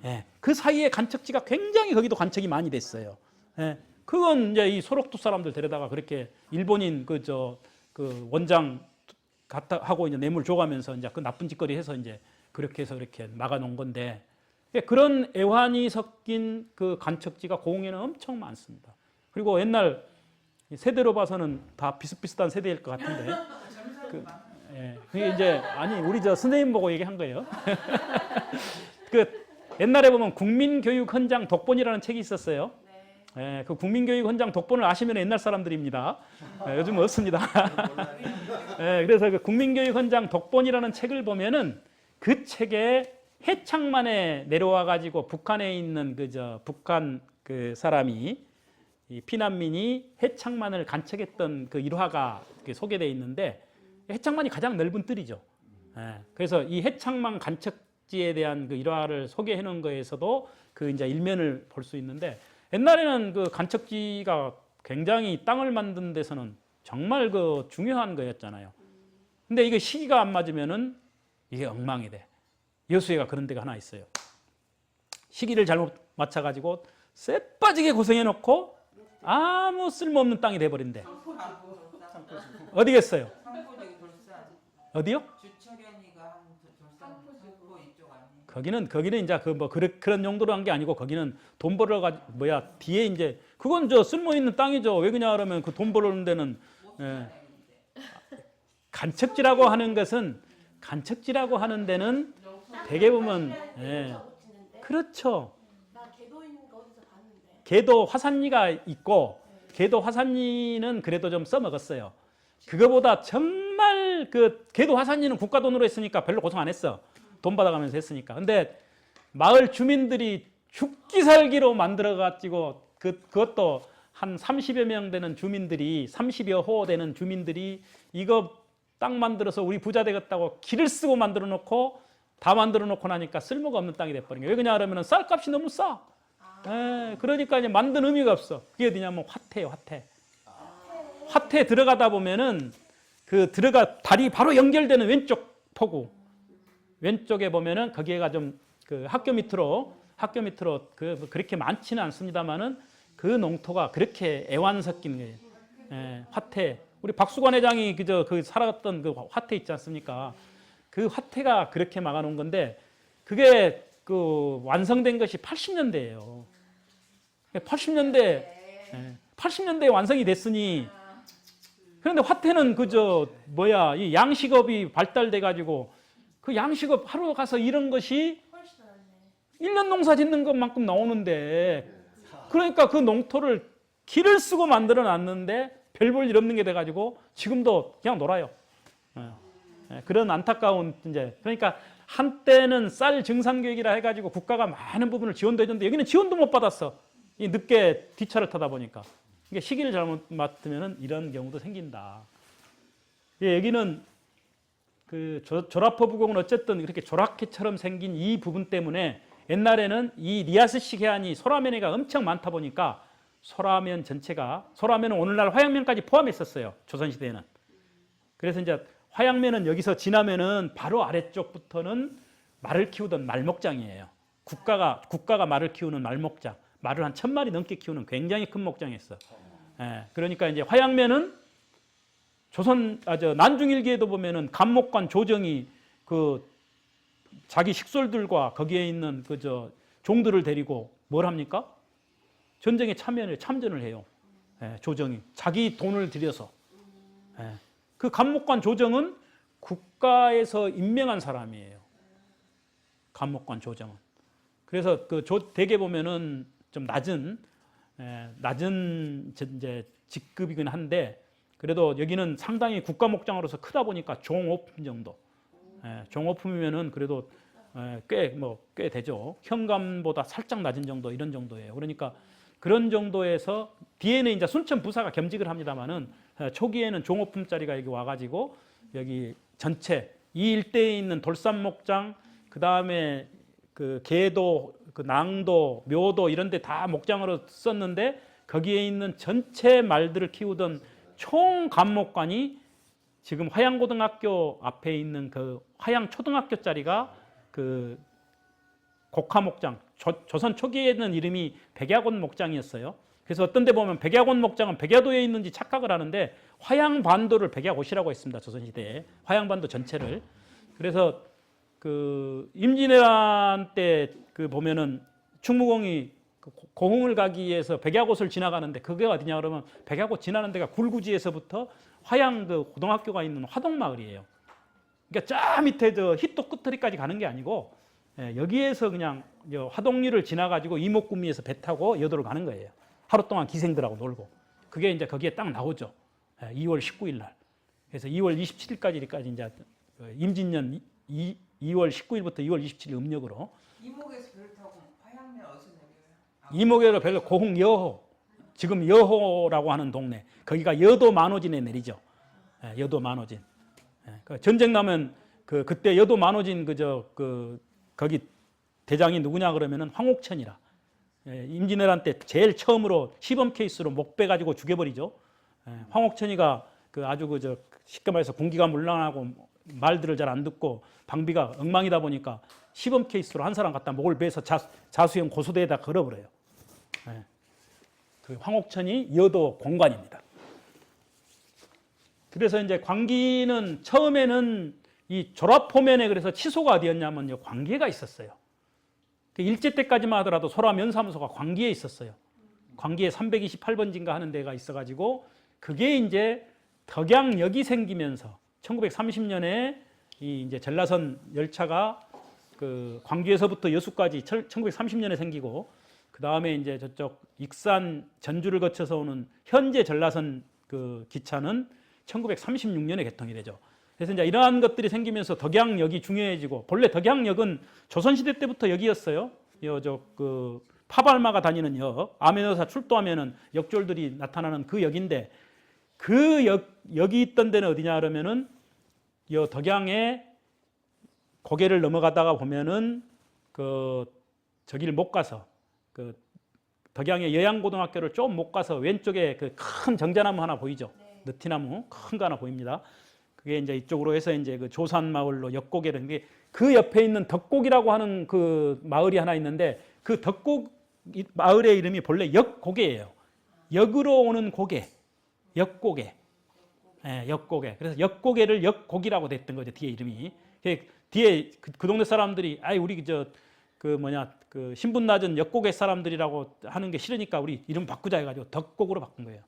예, 그 사이에 간척지가 굉장히 거기도 간척이 많이 됐어요. 예, 그건 이제 이 소록도 사람들 데려다가 그렇게 일본인 그 원장 갖다 하고 이제 뇌물 줘가면서 이제 그 나쁜 짓거리 해서 이제 그렇게 해서 이렇게 막아놓은 건데 그런 애환이 섞인 그 간척지가 고흥에는 엄청 많습니다. 그리고 옛날 세대로 봐서는 다 비슷비슷한 세대일 것 같은데 그게 이제 아니 우리 저 선생님 보고 얘기한 거예요. 그 옛날에 보면 국민교육 헌장 독본이라는 책이 있었어요. 예, 그 국민교육 헌장 독본을 아시면 옛날 사람들입니다. 예, 요즘 없습니다. 예, 그래서 그 국민교육 헌장 독본이라는 책을 보면은 그 책에 해창만에 내려와 가지고 북한에 있는 북한 그 사람이 이 피난민이 해창만을 간척했던 그 일화가 소개되어 있는데 해창만이 가장 넓은 뜰이죠. 예, 그래서 이 해창만 간척지에 대한 그 일화를 소개해 놓은 거에서도 그 이제 일면을 볼 수 있는데 옛날에는 그 간척지가 굉장히 땅을 만드는 데서는 정말 그 중요한 거였잖아요. 근데 이게 시기가 안 맞으면은 이게 엉망이 돼. 여수에가 그런 데가 하나 있어요. 시기를 잘못 맞춰가지고 쎄빠지게 고생해놓고 아무 쓸모없는 땅이 돼버린대. 어디겠어요? 어디요? 주철현이가 한 돌산 이쪽 아니에요? 거기는 이제 그런 용도로 한 게 아니고 거기는 돈 벌어 뒤에 이제 그건 저 쓸모 있는 땅이죠. 왜 그냐 그러면 그 돈 벌는 데는 간척지라고 하는 데는 대개 보면 그렇죠. 계도 화산리가 있고 계도 화산리는 그래도 좀 써먹었어요. 그거보다 정말 그 계도 화산리는 국가 돈으로 했으니까 별로 고생 안 했어. 돈 받아가면서 했으니까. 근데 마을 주민들이 죽기 살기로 만들어가지고 그것도 한 30여 명 되는 주민들이 30여 호 되는 주민들이 이거 땅 만들어서 우리 부자 되겠다고 길을 쓰고 만들어 놓고 다 만들어 놓고 나니까 쓸모가 없는 땅이 돼버린 거예요. 왜 그러냐 그러면 쌀값이 너무 싸. 그러니까 이제 만든 의미가 없어. 그게 어디냐면 화태예요, 화태. 화태 들어가다 보면은 다리 바로 연결되는 왼쪽 포구. 왼쪽에 보면은 거기가 좀 그 학교 밑으로 그렇게 많지는 않습니다만은 그 농토가 그렇게 애완 섞인 거예요. 화태. 우리 박수관 회장이 그 살았던 그 화태 있지 않습니까? 그 화태가 그렇게 막아놓은 건데 그게 그 완성된 것이 80년대예요. 80년대에 완성이 됐으니 그런데 화태는 이 양식업이 발달돼 가지고 그 양식업 하러 가서 이런 것이 1년 농사 짓는 것만큼 나오는데 그러니까 그 농토를 길을 쓰고 만들어 놨는데 별 볼 일 없는 게 돼 가지고 지금도 그냥 놀아요. 그런 안타까운 이제 그러니까 한때는 쌀 증산교육이라 해가지고 국가가 많은 부분을 지원도 해줬는데 여기는 지원도 못 받았어. 늦게 뒷차를 타다 보니까. 이게 시기를 잘못 맞으면 이런 경우도 생긴다. 여기는 그 조라포 부곡은 어쨌든 이렇게 조락해처럼 생긴 이 부분 때문에 옛날에는 이 리아스식 해안이 소라면해가 엄청 많다 보니까 소라면은 오늘날 화양면까지 포함했었어요. 조선시대에는. 그래서 이제 화양면은 여기서 지나면은 바로 아래쪽부터는 말을 키우던 말목장이에요. 국가가 말을 키우는 말목장. 말을 한 1000마리 넘게 키우는 굉장히 큰 목장이었어. 그러니까 이제 화양면은 난중일기에도 보면은 감목관 조정이 자기 식솔들과 거기에 있는 종들을 데리고 뭘 합니까? 전쟁에 참전을 해요. 조정이 자기 돈을 들여서. 그 감목관 조정은 국가에서 임명한 사람이에요. 감목관 조정은. 그래서 그 대개 보면은 좀 낮은 이제 직급이긴 한데 그래도 여기는 상당히 국가 목장으로서 크다 보니까 종오품 정도. 종오품이면은 그래도 꽤 되죠. 현감보다 살짝 낮은 정도 이런 정도예요. 그러니까 그런 정도에서 뒤에는 이제 순천 부사가 겸직을 합니다만은 초기에는 종오품짜리가 여기 와가지고 여기 전체 이 일대에 있는 돌산 목장 그 다음에 그 계도, 그 낭도, 묘도 이런 데 다 목장으로 썼는데 거기에 있는 전체 말들을 키우던 총 감목관이 지금 화양고등학교 앞에 있는 그 화양초등학교짜리가 그 곡화목장, 조선 초기에는 이름이 백야곤 목장이었어요. 그래서 어떤 데 보면 백야곤 목장은 백야도에 있는지 착각을 하는데 화양반도를 백야고시라고 했습니다. 조선시대에. 화양반도 전체를. 그래서 그 임진왜란 때 그 보면은 충무공이 고흥을 가기 위해서 백야곶을 지나가는데 그게 어디냐 그러면 백야곶 지나는 데가 굴구지에서부터 화양 그 고등학교가 있는 화동마을이에요. 그러니까 저 밑에 저 희도 끝터리까지 가는 게 아니고 여기에서 그냥 화동리를 지나가지고 이목구미에서 배 타고 여도를 가는 거예요. 하루 동안 기생들하고 놀고. 그게 이제 거기에 딱 나오죠. 2월 19일 날. 그래서 2월 27일까지 이제 임진년 2월 19일부터 2월 27일 음력으로. 이목에서 배를 타고 화양면 어디서 내려요? 이목에서 별로 고흥 여호, 지금 여호라고 하는 동네. 거기가 여도 만호진에 내리죠. 여도 만호진. 전쟁 나면 그때 여도 만호진 거기 대장이 누구냐 그러면은 황옥천이라. 임진왜란 때 제일 처음으로 시범 케이스로 목 빼 가지고 죽여버리죠. 황옥천이가 아주 쉽게 말해서 군기가 문란하고 말들을 잘 안 듣고 방비가 엉망이다 보니까 시범 케이스로 한 사람 갖다 목을 베서 자수형 고소대에다 걸어버려요. 그 황옥천이 여도 공관입니다. 그래서 이제 광기는 처음에는 이 졸업포면에 그래서 치소가 어디였냐면 광기가 있었어요. 일제 때까지만 하더라도 소라면사무소가 광기에 있었어요. 광기에 328번지인가 하는 데가 있어가지고 그게 이제 덕양역이 생기면서 1930년에 이 이제 전라선 열차가 그 광주에서부터 여수까지 1930년에 생기고 그 다음에 이제 저쪽 익산 전주를 거쳐서 오는 현재 전라선 그 기차는 1936년에 개통이 되죠. 그래서 이제 이러한 것들이 생기면서 덕양역이 중요해지고 본래 덕양역은 조선시대 때부터 역이었어요. 그 파발마가 다니는 역, 암행어사 출도하면은 역졸들이 나타나는 그 역인데 그 역이 있던 데는 어디냐 그러면은 요 덕양에 고개를 넘어가다가 보면은 저기를 못 가서 그 덕양의 여양고등학교를 좀 못 가서 왼쪽에 그 큰 정자나무 하나 보이죠? 느티나무 큰 거 하나 보입니다. 그게 이제 이쪽으로 해서 이제 그 조산마을로 역고개를 그 옆에 있는 덕곡이라고 하는 그 마을이 하나 있는데 그 덕곡 마을의 이름이 본래 역고개예요. 역으로 오는 고개, 역고개. 역고개. 그래서 역고개를 역곡이라고 됐던 거죠. 뒤에 이름이. 뒤에 그 동네 사람들이 우리 그 신분 낮은 역고개 사람들이라고 하는 게 싫으니까 우리 이름 바꾸자 해가지고 덕곡으로 바꾼 거예요.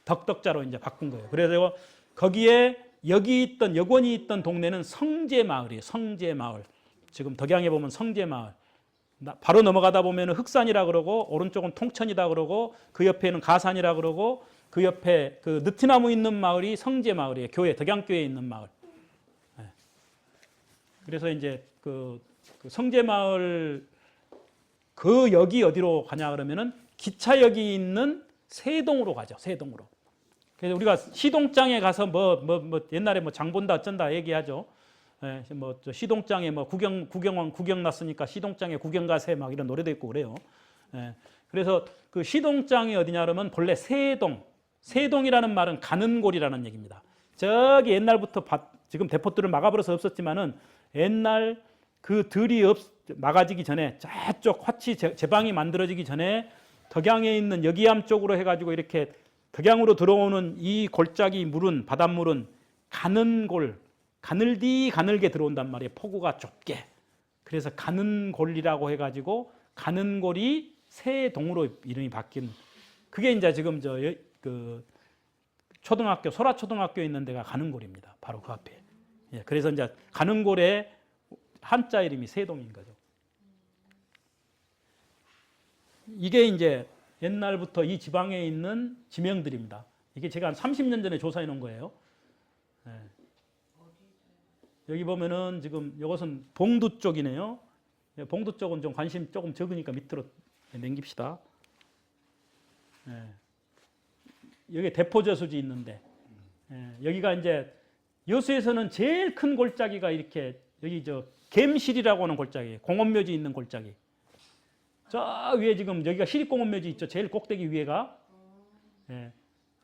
덕덕자로 이제 바꾼 거예요. 그래서 거기에 역원이 있던 동네는 성제마을이에요. 성제마을. 지금 덕양에 보면 성제마을. 바로 넘어가다 보면 흑산이라 그러고 오른쪽은 통천이다 그러고 그 옆에는 가산이라 그러고 그 옆에 그 느티나무 있는 마을이 성제마을이에요. 교회, 덕양교회에 있는 마을. 그래서 이제 그 성제마을 그 역이 어디로 가냐 그러면은 기차역이 있는 세동으로 가죠. 세동으로. 그래서 우리가 시동장에 가서 옛날에 장 본다 어쩐다 얘기하죠. 시동장에 구경 났으니까 시동장에 구경 가세 막 이런 노래도 있고 그래요. 그래서 그 시동장이 어디냐 그러면 본래 세동이라는 말은 가는 골이라는 얘기입니다. 저기 옛날부터 지금 대포들을 막아버려서 없었지만은 옛날 그 들이 막아지기 전에 저쪽 화치 제방이 만들어지기 전에 덕양에 있는 여기암 쪽으로 해가지고 이렇게 덕양으로 들어오는 이 골짜기 물은 바닷물은 가는 골, 가늘게 들어온단 말이에요. 폭우가 좁게. 그래서 가는 골이라고 해가지고 가는 골이 세동으로 이름이 바뀐. 그게 이제 지금 그 초등학교 소라초등학교 있는 데가 가는 골입니다. 바로 그 앞에. 그래서 이제 가는 골에 한자 이름이 세동인 거죠. 이게 이제 옛날부터 이 지방에 있는 지명들입니다. 이게 제가 한 30년 전에 조사해 놓은 거예요. 네. 여기 보면은 지금 이것은 봉두 쪽이네요. 봉두 쪽은 좀 관심 조금 적으니까 밑으로 넘깁시다. 네. 여기 대포저수지 있는데 여기가 이제 여수에서는 제일 큰 골짜기가 이렇게 여기 저 갬실이라고 하는 골짜기, 공원묘지 있는 골짜기. 저 위에 지금 여기가 시립공원묘지 있죠. 제일 꼭대기 위에가.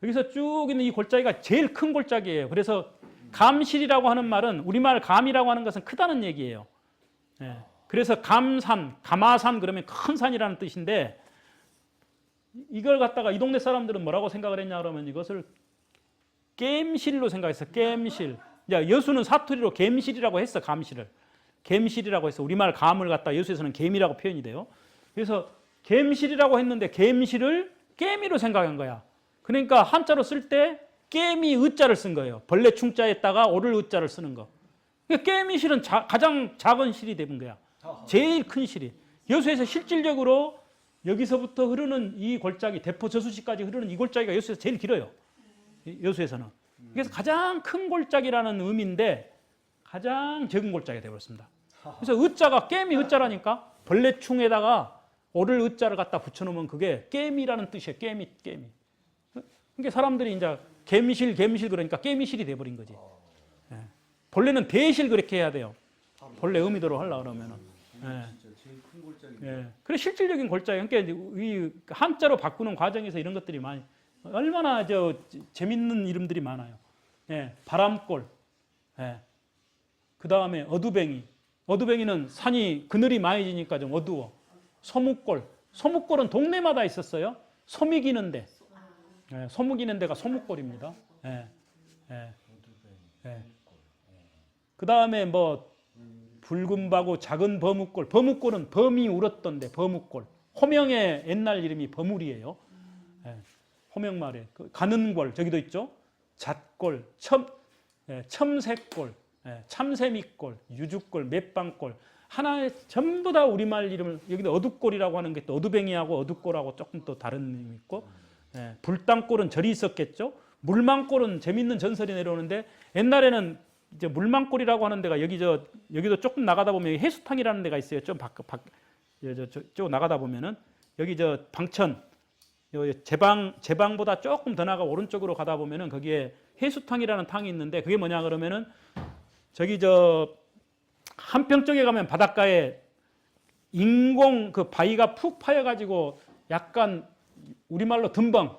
여기서 쭉 있는 이 골짜기가 제일 큰 골짜기예요. 그래서 감실이라고 하는 말은 우리말 감이라고 하는 것은 크다는 얘기예요. 그래서 감산, 감아산 그러면 큰 산이라는 뜻인데 이걸 갖다가 이 동네 사람들은 뭐라고 생각을 했냐 그러면 이것을 겜실로 생각했어. 겜실. 여수는 사투리로 겜실이라고 했어. 감실을. 겜실이라고 했어. 우리말 감을 갖다 여수에서는 겜이라고 표현이 돼요. 그래서 겜실이라고 했는데 겜실을 깨미로 생각한 거야. 그러니까 한자로 쓸 때 깨미 의자를 쓴 거예요. 벌레 충자에다가 오를 의자를 쓰는 거. 그러니까 깨미실은 가장 작은 실이 되는 거야. 제일 큰 실이. 여수에서 실질적으로 여기서부터 흐르는 이 골짜기, 대포 저수지까지 흐르는 이 골짜기가 여수에서 제일 길어요. 여수에서는. 그래서 가장 큰 골짜기라는 의미인데 가장 적은 골짜기가 되어버렸습니다. 그래서 의자가 깨미 의자라니까 벌레충에다가 오를 의자를 갖다 붙여놓으면 그게 깨미라는 뜻이에요. 깨미. 그러니까 사람들이 이제 갬실 그러니까 깨미실이 돼버린 거지. 본래는 대실 그렇게 해야 돼요. 본래 의미대로 하려고 그러면은. 제일 큰 골짜기. 그래 실질적인 골짜기. 그러니까 이 한자로 바꾸는 과정에서 이런 것들이 많이 얼마나 재밌는 이름들이 많아요. 바람골. 그 다음에 어두뱅이. 어두뱅이는 산이 그늘이 많이 지니까 좀 어두워. 소묵골. 소묵골은 동네마다 있었어요. 소미 기는 데. 소묵 기는 데가 소묵골입니다. 그 다음에 뭐 붉은 바구 작은 버묵골. 버묵골은 범이 울었던데 버묵골. 호명의 옛날 이름이 버물이에요. 호명말에 가는골 저기도 있죠. 잣골, 첨새골, 참새미골, 유죽골, 맷방골 하나에 전부 다 우리말 이름을 여기도 어둑골이라고 하는 게 또 어두뱅이하고 어둑골하고 조금 또 다른 의미 있고 불당골은 절이 있었겠죠. 물망골은 재밌는 전설이 내려오는데 옛날에는 이제 물망골이라고 하는 데가 여기도 조금 나가다 보면 해수탕이라는 데가 있어요. 좀 쭉 나가다 보면은 여기 방천 제방보다 조금 더 나가 오른쪽으로 가다 보면은 거기에 해수탕이라는 탕이 있는데 그게 뭐냐 그러면은 저기 한평 쪽에 가면 바닷가에 인공 그 바위가 푹 파여가지고 약간 우리말로 덤벙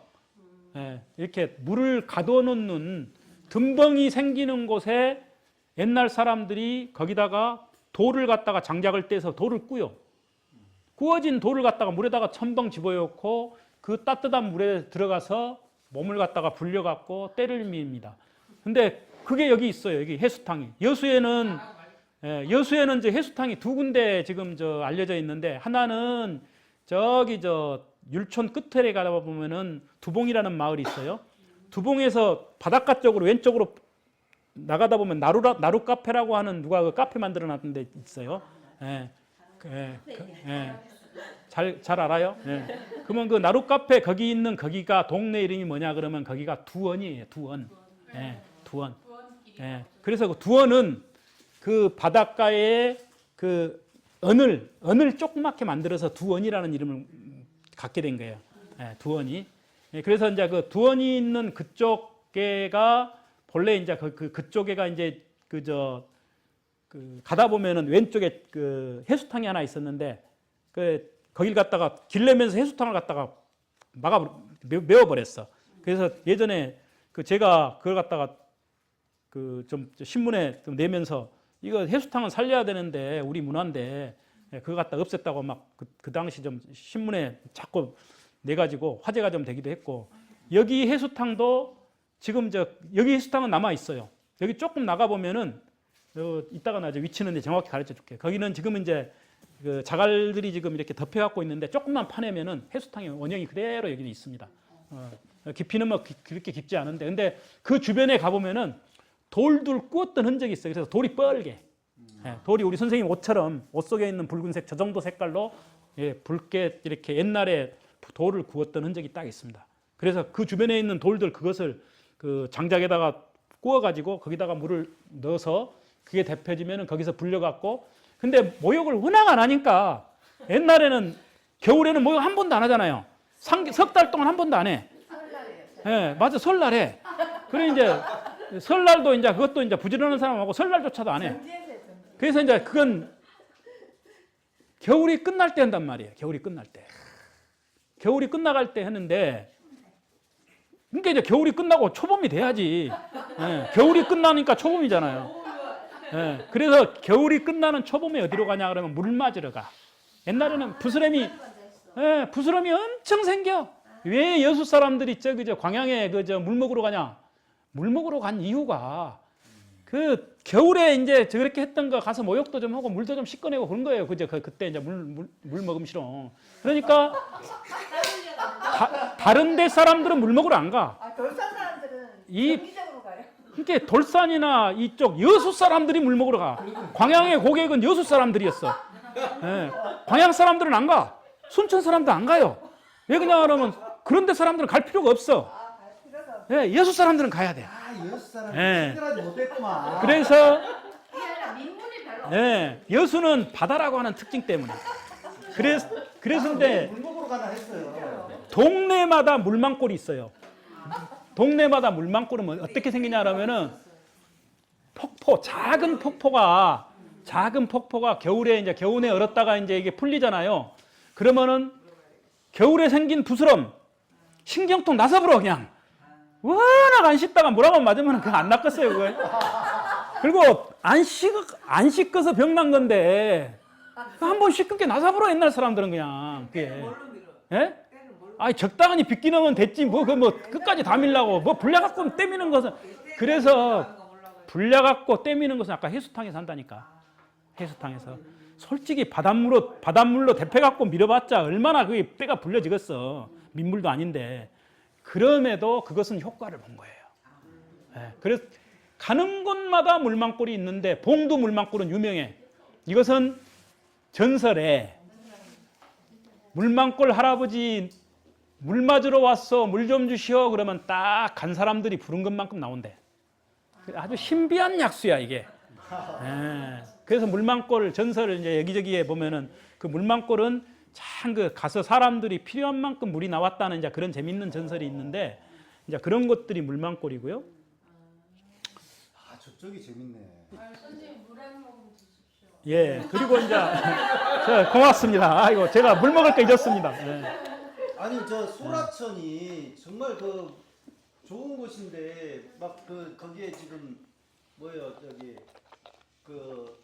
이렇게 물을 가둬놓는 덤벙이 생기는 곳에 옛날 사람들이 거기다가 돌을 갖다가 장작을 떼서 돌을 꾸요. 구워진 돌을 갖다가 물에다가 첨벙 집어넣고 그 따뜻한 물에 들어가서 몸을 갖다가 불려갖고 때를 밉니다. 근데 그게 여기 있어요. 여기 해수탕이. 여수에는 이제 해수탕이 두 군데 지금 알려져 있는데 하나는 저기 율촌 끝에 가다 보면은 두봉이라는 마을이 있어요. 두봉에서 바닷가 쪽으로 왼쪽으로 나가다 보면 나루 카페라고 하는 누가 그 카페 만들어 놨던 데 있어요. 잘 알아요? 그러면 그 나루 카페 거기 있는 거기가 동네 이름이 뭐냐 그러면 거기가 두원이에요. 두원. 두원. 그래서 그 두원은 그 바닷가에 그 언을 조그맣게 만들어서 두원이라는 이름을 갖게 된 거예요. 두원이. 그래서 이제 그 두원이 있는 그쪽에가 본래 이제 그쪽에가 이제 가다 보면은 왼쪽에 그 해수탕이 하나 있었는데 거길 갖다가 길 내면서 해수탕을 갖다가 메워버렸어. 그래서 예전에 제가 그걸 갖다가 좀 신문에 좀 내면서 이거 해수탕은 살려야 되는데 우리 문화인데 그거 갖다 없앴다고 막 그 당시 좀 신문에 자꾸 내가지고 화제가 좀 되기도 했고 여기 해수탕도 지금 여기 해수탕은 남아 있어요. 여기 조금 나가 보면은 이따가 나 위치는 이제 정확히 가르쳐 줄게. 거기는 지금 이제 그 자갈들이 지금 이렇게 덮여갖고 있는데 조금만 파내면은 해수탕의 원형이 그대로 여기 있습니다. 깊이는 뭐 그렇게 깊지 않은데 근데 그 주변에 가보면은 돌들 구웠던 흔적이 있어요. 그래서 돌이 뻘게. 예, 돌이 우리 선생님 옷처럼 옷 속에 있는 붉은색 저 정도 색깔로 예, 붉게 이렇게 옛날에 돌을 구웠던 흔적이 딱 있습니다. 그래서 그 주변에 있는 돌들 그것을 그 장작에다가 구워가지고 거기다가 물을 넣어서 그게 데펴지면은 거기서 불려갖고 근데 모욕을 워낙 안 하니까 옛날에는 겨울에는 모욕 한 번도 안 하잖아요. 석 달 동안 한 번도 안 해. 예, 맞아 설날에. 그래 이제 설날도 이제 그것도 이제 부지런한 사람하고 설날조차도 안 해. 그래서 이제 그건 겨울이 끝날 때 한단 말이에요. 겨울이 끝날 때. 겨울이 끝나갈 때 했는데 그러니까 이제 겨울이 끝나고 초봄이 돼야지. 예, 겨울이 끝나니까 초봄이잖아요. 예, 그래서 겨울이 끝나는 초봄에 어디로 가냐 그러면 물 맞으러 가. 옛날에는 부스럼이 예, 부스럼이 엄청 생겨. 왜 여수 사람들이 저기 저 광양에 그저 물 먹으러 가냐? 물 먹으러 간 이유가 그 겨울에 이제 저렇게 했던 거 가서 모욕도 좀 하고 물도 좀 씻어내고 그런 거예요. 그저 그때 이제 물 먹으면 싫어. 그러니까 다른 데 사람들은 물 먹으러 안 가. 아, 돌산 사람들은 이- 경기적으로 가요. 그러니까 돌산이나 이쪽 여수 사람들이 물 먹으러 가. 광양의 고객은 여수 사람들이었어. 예, 광양 사람들은 안 가. 순천 사람도 안 가요. 왜 그냥 그러면 그런 데 사람들은 갈 필요가 없어. 아, 갈 필요가 없어. 예, 여수 사람들은 가야 돼. 여수 사람이 예. 친절하지 못했구만. 그래서 그게 아니라 민물이 별로 예, 여수는 바다라고 하는 특징 때문에. 그래서 근데 물 먹으러 가나 했어요. 동네마다 물망골이 있어요. 동네마다 물망골은 뭐 어떻게 생기냐 그러면은 폭포, 작은 폭포가 겨울에 이제 겨우내 얼었다가 이제 이게 풀리잖아요. 그러면은 겨울에 생긴 부스럼 신경통 나서 불어 그냥. 워낙 안 씻다가 뭐라고 맞으면 그냥 안 낚았어요 그거. 그리고 안 씻어서 병난 건데 한 번 씻은 게 나서 불어 옛날 사람들은 그냥 그게. 뭘로 밀어? 예? 때는 뭘로? 아니 적당히 빗기 넣으면 됐지 뭐 끝까지 다 밀라고 뭐 불려갖고 떼미는 것은 그래서 불려갖고 떼미는 것은 아까 해수탕에서 한다니까. 해수탕에서 솔직히 바닷물로 데펴갖고 밀어봤자 얼마나 그게 때가 불려지겠어. 민물도 아닌데 그럼에도 그것은 효과를 본 거예요. 예, 그래서 가는 곳마다 물망골이 있는데 봉두 물망골은 유명해. 이것은 전설에 물망골 할아버지 물 맞으러 왔어 물 좀 주시오 그러면 딱 간 사람들이 부른 것만큼 나온대. 아주 신비한 약수야 이게. 예. 그래서 물망골 전설을 이제 여기저기에 보면은 그 물망골은 참 그 가서 사람들이 필요한 만큼 물이 나왔다는 이제 그런 재밌는 전설이 있는데 이제 그런 것들이 물망골이고요. 아 저쪽이 재밌네. 아, 선생님 물 한 모금 드십시오. 예. 그리고 이제 고맙습니다. 아이고 제가 물 먹을 거 잊었습니다. 예. 아니 저 소라천이 정말 그 좋은 곳인데 막 그 거기에 지금 뭐예요 저기 그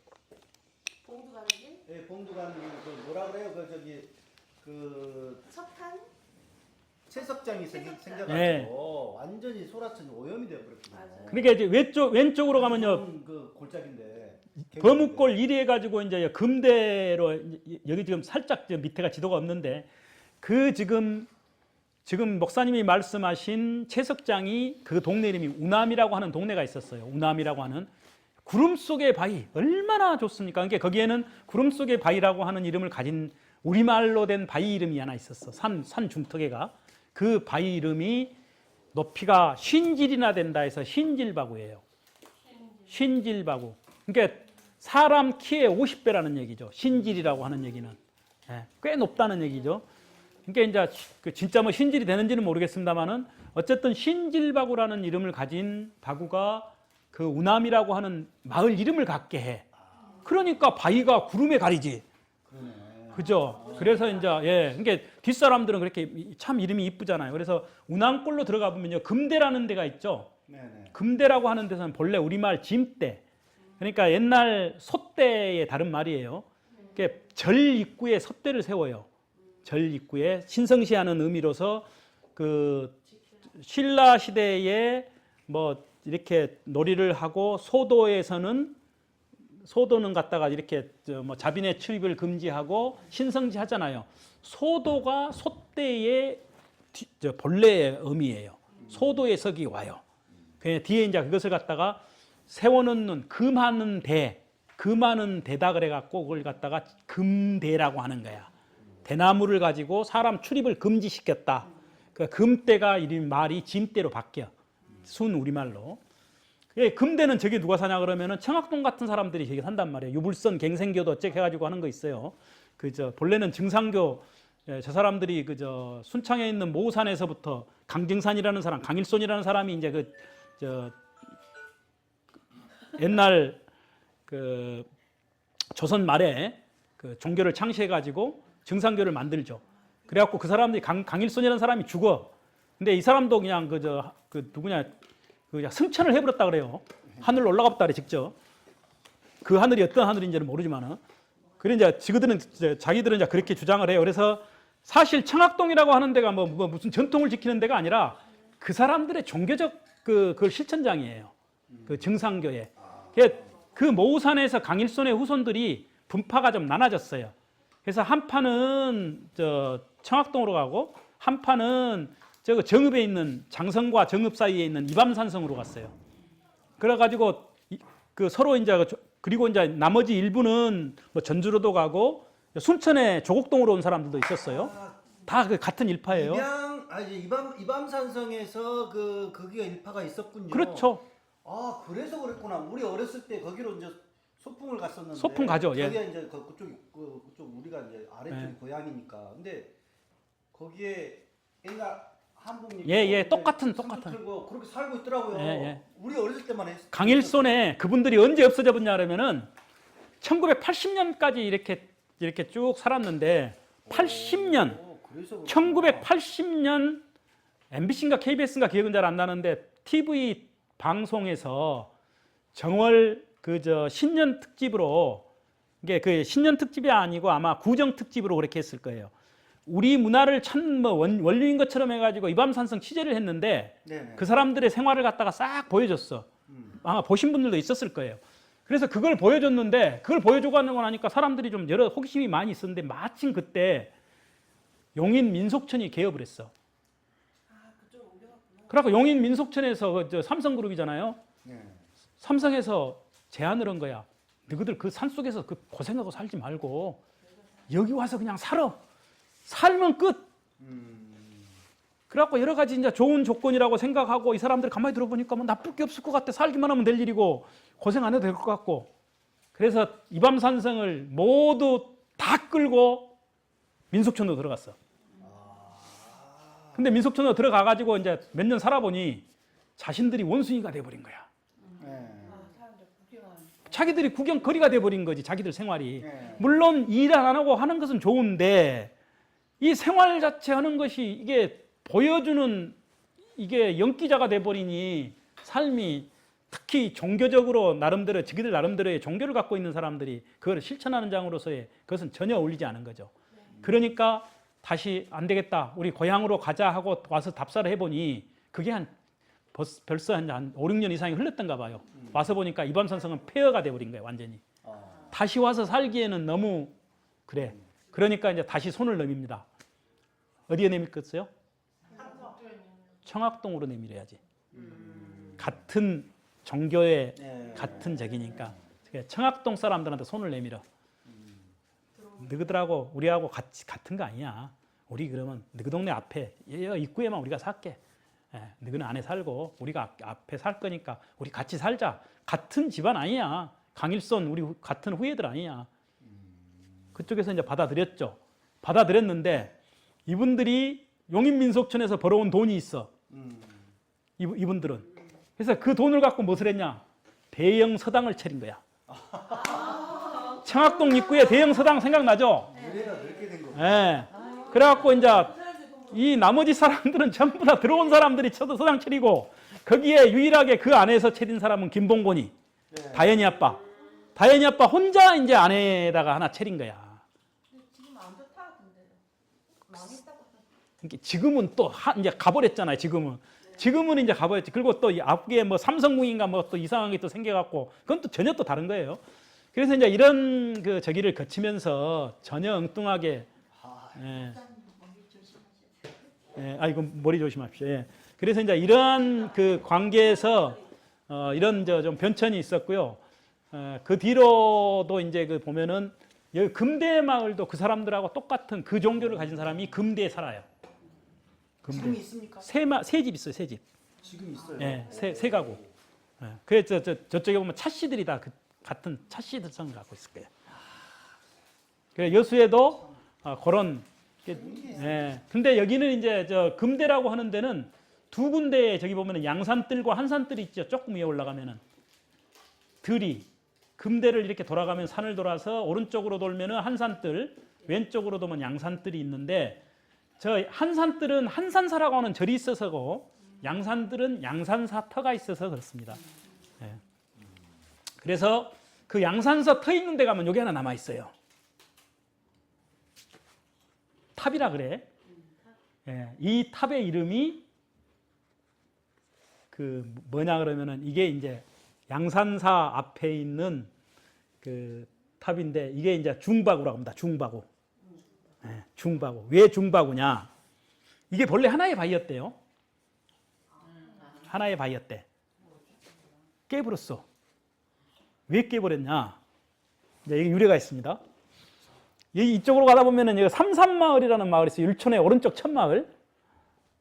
봉두 가는 길? 예, 봉두관 그 뭐라 그래요 그 저기 그 석탄? 채석장이 생겨가지고 예. 완전히 소라천이 오염이 되어버렸거든요. 그러니까 이제 왼쪽으로 가면요. 그 골짜기인데 거뭇골 이리 해가지고 이제 금대로 여기 지금 살짝 밑에가 지도가 없는데 그 지금 목사님이 말씀하신 채석장이 그 동네 이름이 우남이라고 하는 동네가 있었어요. 우남이라고 하는 구름 속의 바위 얼마나 좋습니까? 그러니까 거기에는 구름 속의 바위라고 하는 이름을 가진 우리말로 된 바위 이름이 하나 있었어. 산 중턱에가 그 바위 이름이 높이가 신질이나 된다 해서 신질바구예요. 신질바구. 그러니까 사람 키의 50배라는 얘기죠. 신질이라고 하는 얘기는 꽤 높다는 얘기죠. 그러니까 이제 그 진짜 뭐 신질이 되는지는 모르겠습니다만은 어쨌든 신질바구라는 이름을 가진 바구가 그 우남이라고 하는 마을 이름을 갖게 해. 그러니까 바위가 구름에 가리지. 그러네. 그죠? 그래서 이제 예, 그러니까 뒷사람들은 그렇게 참 이름이 이쁘잖아요. 그래서 우남골로 들어가 보면요, 금대라는 데가 있죠. 네네. 금대라고 하는 데서는 본래 우리말 짐대, 그러니까 옛날 솥대의 다른 말이에요. 그러니까 절 입구에 솥대를 세워요. 절 입구에 신성시하는 의미로서 그 신라 시대에 뭐 이렇게 놀이를 하고 소도는 갖다가 이렇게 뭐 자빈의 출입을 금지하고 신성시 하잖아요. 소도가 솥대의 본래의 의미예요. 소도의 석이 와요. 뒤에 이제 그것을 갖다가 세워놓는 금하는 대, 그 많은 대다 그래갖고 그걸 갖다가 금대라고 하는 거야. 대나무를 가지고 사람 출입을 금지시켰다. 그 금대가 이름 말이 짐대로 바뀌어. 순 우리말로. 금대는 저기 누가 사냐 그러면은 청학동 같은 사람들이 저기 산단 말이에요. 유불선 갱생교도 어째 해가지고 하는 거 있어요. 본래는 증상교, 저 사람들이 순창에 있는 모산에서부터 강증산이라는 사람, 강일손이라는 사람이 이제 옛날 조선 말에 종교를 창시해가지고 증상교를 만들죠. 그래갖고 그 사람들이 강일손이라는 사람이 죽어. 근데 이 사람도 그냥 누구냐 그냥 승천을 해버렸다 그래요. 하늘로 올라갔다 그래 직접. 그 하늘이 어떤 하늘인지는 모르지만은. 그래 이제 자기들은 이제 그렇게 주장을 해요. 그래서 사실 청학동이라고 하는 데가 뭐 무슨 전통을 지키는 데가 아니라 그 사람들의 종교적 그걸 실천장이에요. 그 증상교에. 그 모우산에서 강일손의 후손들이 분파가 좀 나눠졌어요. 그래서 한 파는 청학동으로 가고 한 파는 정읍에 있는 장성과 정읍 사이에 있는 이밤산성으로 갔어요. 그래가지고 서로 이제 그리고 이제 나머지 일부는 뭐 전주로도 가고 순천에 조곡동으로 온 사람들도 있었어요. 다 같은 일파예요. 이밤산성에서 거기가 일파가 있었군요. 그렇죠. 아 그래서 그랬구나. 우리 어렸을 때 거기로 이제 소풍을 갔었는데. 소풍 가죠. 예. 거기가 이제 그쪽 우리가 이제 아래쪽이 예. 고향이니까. 근데 거기에 옛날 한복님. 예, 똑같은. 틀고 그렇게 살고 있더라고요. 예. 우리 어렸을 때만 했어요. 강일손에 그분들이 언제 없어져 버렸냐 그러면은 1980년까지 이렇게 쭉 살았는데 80년, 1980년 MBC인가 KBS인가 기억은 잘 안 나는데 TV 방송에서 정월 신년 특집으로 이게 신년 특집이 아니고 아마 구정 특집으로 그렇게 했을 거예요. 우리 문화를 원류인 것처럼 해가지고 이밤산성 취재를 했는데 네네. 그 사람들의 생활을 갖다가 싹 보여줬어. 아마 보신 분들도 있었을 거예요. 그래서 그걸 보여줬는데 그걸 보여주고 하는 거 나니까 사람들이 좀 여러 호기심이 많이 있었는데 마침 그때 용인 민속촌이 개업을 했어. 그래서 용인 민속촌에서 삼성그룹이잖아요. 네. 삼성에서 제안을 한 거야. 너희들 그 산속에서 고생하고 살지 말고 여기 와서 그냥 살아. 살면 끝. 그래갖고 여러 가지 이제 좋은 조건이라고 생각하고 이 사람들 가만히 들어보니까 뭐 나쁠 게 없을 것 같아. 살기만 하면 될 일이고 고생 안 해도 될 것 같고. 그래서 이밤산성을 모두 다 끌고 민속촌으로 들어갔어. 근데 민속촌으로 들어가가지고 이제 몇 년 살아보니 자신들이 원숭이가 돼버린 거야. 자기들이 구경거리가 돼버린 거지. 자기들 생활이. 물론 일 안 하고 하는 것은 좋은데 이 생활 자체 하는 것이 이게 보여주는 이게 연기자가 돼버리니 삶이 특히 종교적으로 나름대로 자기들 나름대로의 종교를 갖고 있는 사람들이 그걸 실천하는 장으로서의 그것은 전혀 어울리지 않은 거죠. 그러니까 다시 안 되겠다. 우리 고향으로 가자 하고 와서 답사를 해보니 그게 벌써 한 5, 6년 이상이 흘렀던가 봐요. 와서 보니까 이밤산성은 폐허가 돼버린 거예요. 완전히. 다시 와서 살기에는 너무 그래. 그러니까 이제 다시 손을 내밉니다. 어디에 내밀겠어요? 청학동으로 내밀어야지. 같은 종교의 같은 적이니까 청학동 사람들한테 손을 내밀어. 너희들하고 우리하고 같은 거 아니야. 우리 그러면 너희 동네 앞에 입구에만 우리가 살게. 너희는 안에 살고 우리가 앞에 살 거니까 우리 같이 살자. 같은 집안 아니야. 강일손 우리 같은 후예들 아니야. 그쪽에서 이제 받아들였죠. 받아들였는데 이분들이 용인민속촌에서 벌어온 돈이 있어. 이분들은. 그래서 그 돈을 갖고 무엇을 했냐? 대형 서당을 차린 거야. 청학동 입구에 대형 서당 생각나죠? 예. 그래갖고 이제 이 나머지 사람들은 전부 다 들어온 사람들이 서당 차리고 거기에 유일하게 그 안에서 차린 사람은 김봉곤이 다현이 아빠. 다현이 아빠 혼자 이제 안에다가 하나 차린 거야. 지금 안 좋다 근데 망했다고. 그러니까 지금은 또 이제 가버렸잖아요. 지금은 이제 가버렸지. 그리고 또 앞에 뭐 삼성궁인가 뭐 또 이상한 게 또 생겨갖고 그건 또 전혀 또 다른 거예요. 그래서 이제 이런 저기를 거치면서 전혀 엉뚱하게 아이고 머리 조심하십시오. 예. 그래서 이제 이런 관계에서 이런 좀 변천이 있었고요. 그 뒤로도 이제 그 보면은 여기 금대 마을도 그 사람들하고 똑같은 그 종교를 가진 사람이 금대에 살아요. 지금 있습니까? 세 집 있어요, 세 집. 지금 있어요. 예, 세 가구. 예, 그래서 저쪽에 보면 차씨들이 다 그 같은 차씨들 성 갖고 있을 거예요. 그래 여수에도 그런. 예, 근데 여기는 이제 저 금대라고 하는 데는 두 군데에 저기 보면은 양산뜰과 한산뜰이 있죠. 조금 위에 올라가면은 들이 금대를 이렇게 돌아가면 산을 돌아서 오른쪽으로 돌면은 한산뜰, 왼쪽으로 돌면 양산뜰이 있는데 저 한산뜰은 한산사라고 하는 절이 있어서고 양산뜰은 양산사 터가 있어서 그렇습니다. 예. 그래서 그 양산사 터 있는 데 가면 여기 하나 남아 있어요. 탑이라 그래. 예. 이 탑의 이름이 그 뭐냐 그러면은 이게 이제 양산사 앞에 있는 그 탑인데 이게 이제 중바구라고 합니다. 중바구. 예, 중바구. 왜 중바구냐? 이게 본래 하나의 바위였대요. 하나의 바위였대. 깨버렸어. 왜 깨버렸냐? 이제 이게 유래가 있습니다. 이쪽으로 가다 보면은 여기 삼산마을이라는 마을이 있어요. 율촌의 오른쪽 첫마을.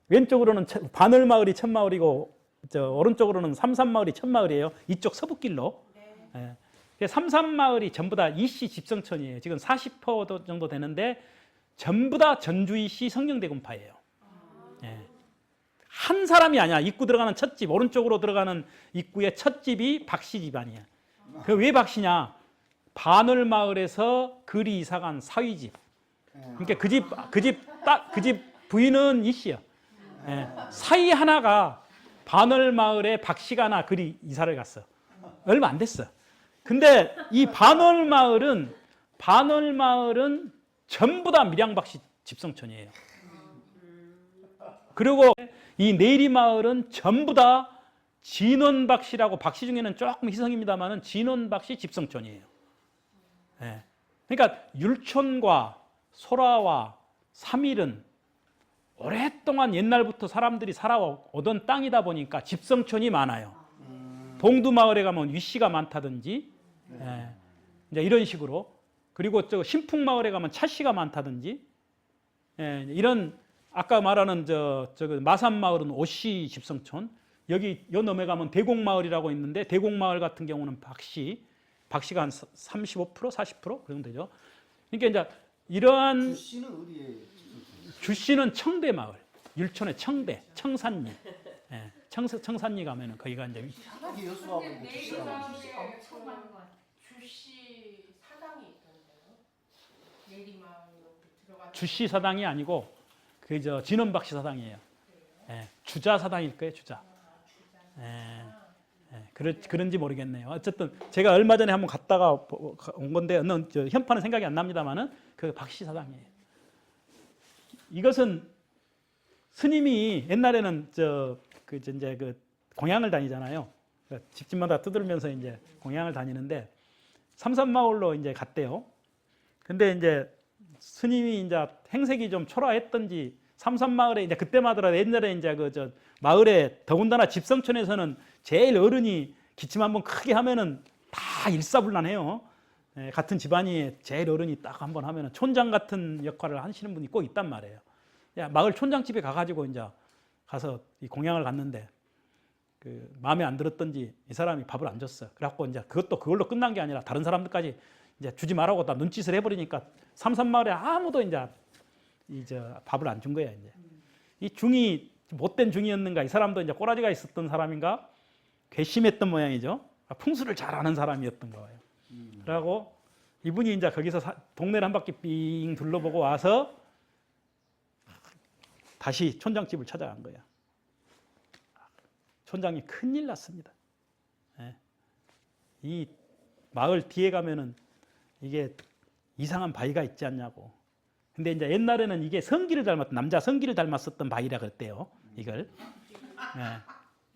왼쪽으로는 바늘마을이 첫마을이고 저 오른쪽으로는 삼산마을이 첫마을이에요. 이쪽 서북길로. 네. 예. 삼산마을이 전부 다 이씨 집성촌이에요. 지금 40% 정도 되는데 전부 다 전주이씨 성령대군파예요. 예. 한 사람이 아니야. 입구 들어가는 첫 집, 오른쪽으로 들어가는 입구의 첫 집이 박씨 집안이야. 그 왜 박씨냐? 바늘마을에서 그리 이사간 사위집. 그러니까 그 집 부인은 이씨야. 예. 사위 하나가 바늘마을에 박씨가 하나 그리 이사를 갔어. 얼마 안 됐어. 근데 이 바늘마을은 전부 다 밀양박씨 집성촌이에요. 그리고 이 내리마을은 전부 다 진원박씨라고 박씨 중에는 조금 희성입니다만은 진원박씨 집성촌이에요. 예. 그러니까 율촌과 소라와 삼일은 오랫동안 옛날부터 사람들이 살아오던 땅이다 보니까 집성촌이 많아요. 봉두마을에 가면 위씨가 많다든지, 예, 이제 이런 식으로. 그리고 저 신풍마을에 가면 차씨가 많다든지, 예, 이런 아까 말하는 저 마산마을은 오씨 집성촌. 여기 요 넘에 가면 대곡마을이라고 있는데 대곡마을 같은 경우는 박씨가 한 35%, 40% 그러면 되죠. 그러니까 이제 이러한 주씨는 어디에? 주씨는 청대마을, 율촌의 청대, 청산리. 예, 청산리 가면은 거기가 이제 편하게 여수하고 주씨라고. 엄청 많은 것 같아요. 주씨 사당이 있던데요. 내리마을로 들어가. 주씨 사당이 아니고 그 저 진원박씨 사당이에요. 예, 주자 사당일 거예요, 주자. 예, 그런지 모르겠네요. 어쨌든 제가 얼마 전에 한번 갔다가 온 건데 저 현판은 생각이 안 납니다만은 그 박씨 사당이에요. 이것은 스님이 옛날에는 이제 그 공양을 다니잖아요. 집집마다 두드리면서 이제 공양을 다니는데 삼산마을로 이제 갔대요. 근데 이제 스님이 이제 행색이 좀 초라했던지 삼산마을에 이제 그때마다 옛날에 이제 저 마을에 더군다나 집성촌에서는 제일 어른이 기침 한번 크게 하면은 다 일사불란해요. 예, 같은 집안이 제일 어른이 딱 한번 하면은 촌장 같은 역할을 하시는 분이 꼭 있단 말이에요. 야, 마을 촌장집에 가가지고 이제 가서 이 공양을 갔는데 그 마음에 안 들었던지 이 사람이 밥을 안 줬어. 그래갖고 이제 그걸로 끝난 게 아니라 다른 사람들까지 이제 주지 말라고 다 눈짓을 해버리니까 삼산마을에 아무도 이제 밥을 안 준 거야. 이제 이 중이 못된 중이었는가? 이 사람도 이제 꼬라지가 있었던 사람인가? 괘씸했던 모양이죠. 풍수를 잘 아는 사람이었던 거예요. 그러고 이분이 이제 거기서 동네를 한 바퀴 삥 둘러보고 와서 다시 촌장집을 찾아간 거야. 촌장이 큰일 났습니다. 예. 이 마을 뒤에 가면은 이게 이상한 바위가 있지 않냐고. 근데 이제 옛날에는 이게 성기를 닮았던 남자 성기를 닮았었던 바위라 그랬대요. 이걸.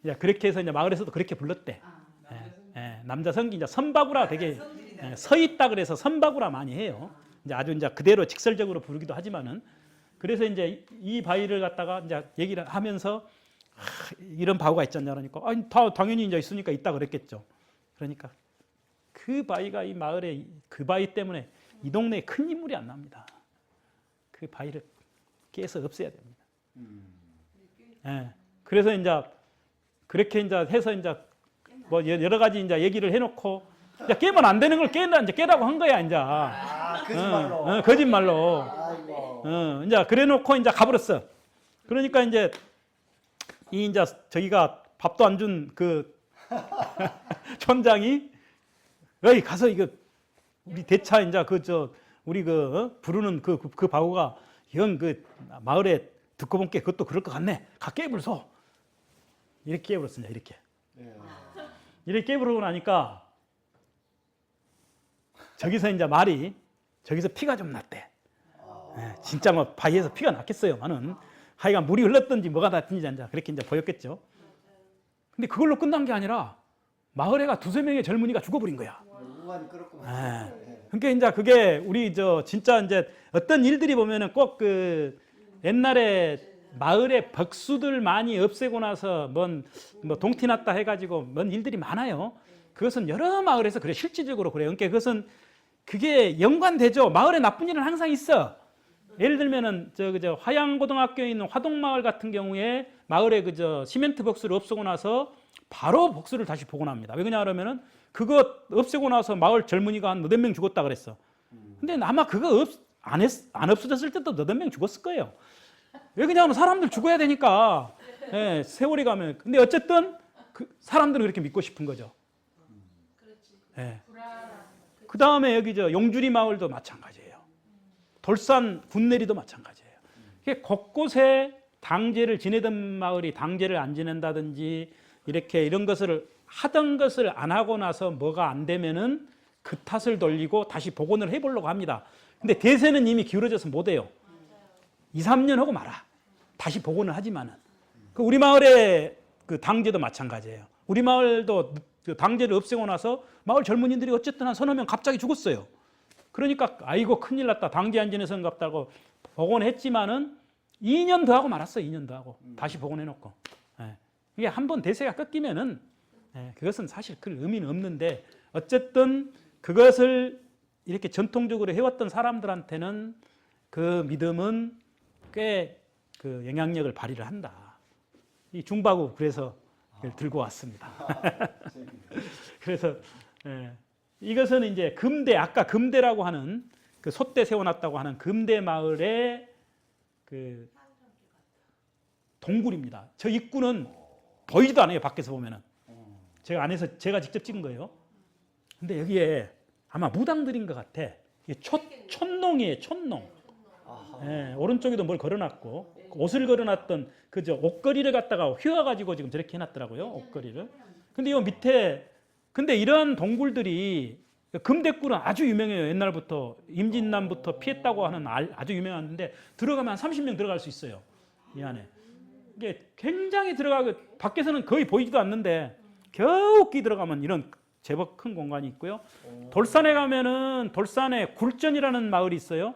예. 그렇게 해서 이제 마을에서도 그렇게 불렀대. 예. 남자 성기 이제 선바구라 되게 서 있다 그래서 선바구라 많이 해요. 이제 아주 이제 그대로 직설적으로 부르기도 하지만은 그래서 이제 이 바위를 갖다가 이제 얘기를 하면서 이런 바위가 있지 않냐 그러니까 아니 당연히 이제 있으니까 있다 그랬겠죠. 그러니까 그 바위가 이 마을에 그 바위 때문에 이 동네에 큰 인물이 안 납니다. 그 바위를 깨서 없애야 됩니다. 예. 그래서 이제 그렇게 이제 해서 이제 뭐 여러 가지 이제 얘기를 해놓고 이제 깨면 안 되는 걸 깨라고 한 거야 이제. 거짓말로. 거짓말로. 아이고. 이제 그래놓고 이제 가버렸어. 그러니까 이제 이제 저기가 밥도 안 준 그 촌장이 어이 가서 이거 우리 대차 이제 우리 부르는 그 바우가 영 그 마을에 듣고 본게 그것도 그럴 것 같네. 가 깨불소. 이렇게 깨불었습니다. 이렇게 깨부르고 나니까 저기서 이제 말이 저기서 피가 좀 났대. 진짜 뭐 바위에서 피가 났겠어요만은 하여간 물이 흘렀든지 뭐가 났든지 이제 그렇게 이제 보였겠죠. 근데 그걸로 끝난 게 아니라 마을에가 두세 명의 젊은이가 죽어버린 거야. 우환이 그렇구만. 그러니까 이제 그게 우리 진짜 이제 어떤 일들이 보면은 꼭 그 옛날에 마을에 벅수들 많이 없애고 나서 뭐 동티 났다 해가지고 뭔 일들이 많아요. 그것은 여러 마을에서 그래 실질적으로 그래요. 그러니까 그것은 그게 연관되죠. 마을에 나쁜 일은 항상 있어. 예를 들면은 저 화양고등학교에 있는 화동마을 같은 경우에 마을에 시멘트 벅수를 없애고 나서 바로 벅수를 다시 복원합니다. 왜 그러냐 그러면은 그거 없애고 나서 마을 젊은이가 한 너댓 명 죽었다 그랬어. 근데 아마 그거 안 없어졌을 때도 너댓 명 죽었을 거예요. 왜 그러냐면 사람들 죽어야 되니까. 예, 세월이 가면. 근데 어쨌든 그 사람들은 그렇게 믿고 싶은 거죠. 예. 그 다음에 여기 용주리 마을도 마찬가지예요. 돌산 군내리도 마찬가지예요. 이게 곳곳에 당제를 지내던 마을이 당제를 안 지낸다든지 이렇게 이런 것을 하던 것을 안 하고 나서 뭐가 안 되면은 그 탓을 돌리고 다시 복원을 해보려고 합니다. 근데 대세는 이미 기울어져서 못 해요. 2, 3년 하고 말아. 다시 복원을 하지만은. 우리 마을의 그 당제도 마찬가지예요. 우리 마을도 그 당제를 없애고 나서 마을 젊은이들이 어쨌든 한 서너 명 갑자기 죽었어요. 그러니까 아이고 큰일 났다. 당제 안 지내서인갑다고 복원했지만은 2년 더 하고 말았어요. 2년 더 하고. 다시 복원해놓고. 이게 한번 대세가 꺾이면은 그것은 사실 그 의미는 없는데 어쨌든 그것을 이렇게 전통적으로 해왔던 사람들한테는 그 믿음은 꽤 그 영향력을 발휘를 한다. 이 중바구 그래서 이걸 들고 왔습니다. 그래서 이것은 이제 금대 아까 금대라고 하는 그 솥대 세워놨다고 하는 금대 마을의 그 동굴입니다. 저 입구는 보이지도 않아요. 밖에서 보면은. 제가 안에서 제가 직접 찍은 거예요. 근데 여기에 아마 무당들인 것 같아. 이게 촌농이에요. 촌농. 오른쪽에도 뭘 걸어놨고 옷을 걸어놨던 옷걸이를 갖다가 휘어가지고 지금 저렇게 해놨더라고요. 옷걸이를. 근데 이 밑에 근데 이런 동굴들이 금대굴은 아주 유명해요. 옛날부터 임진남부터 피했다고 하는 아주 유명한데 들어가면 한 30명 들어갈 수 있어요. 이 안에. 이게 굉장히 들어가고 밖에서는 거의 보이지도 않는데 겨우 끼 들어가면 이런 제법 큰 공간이 있고요. 돌산에 가면은 돌산에 굴전이라는 마을이 있어요.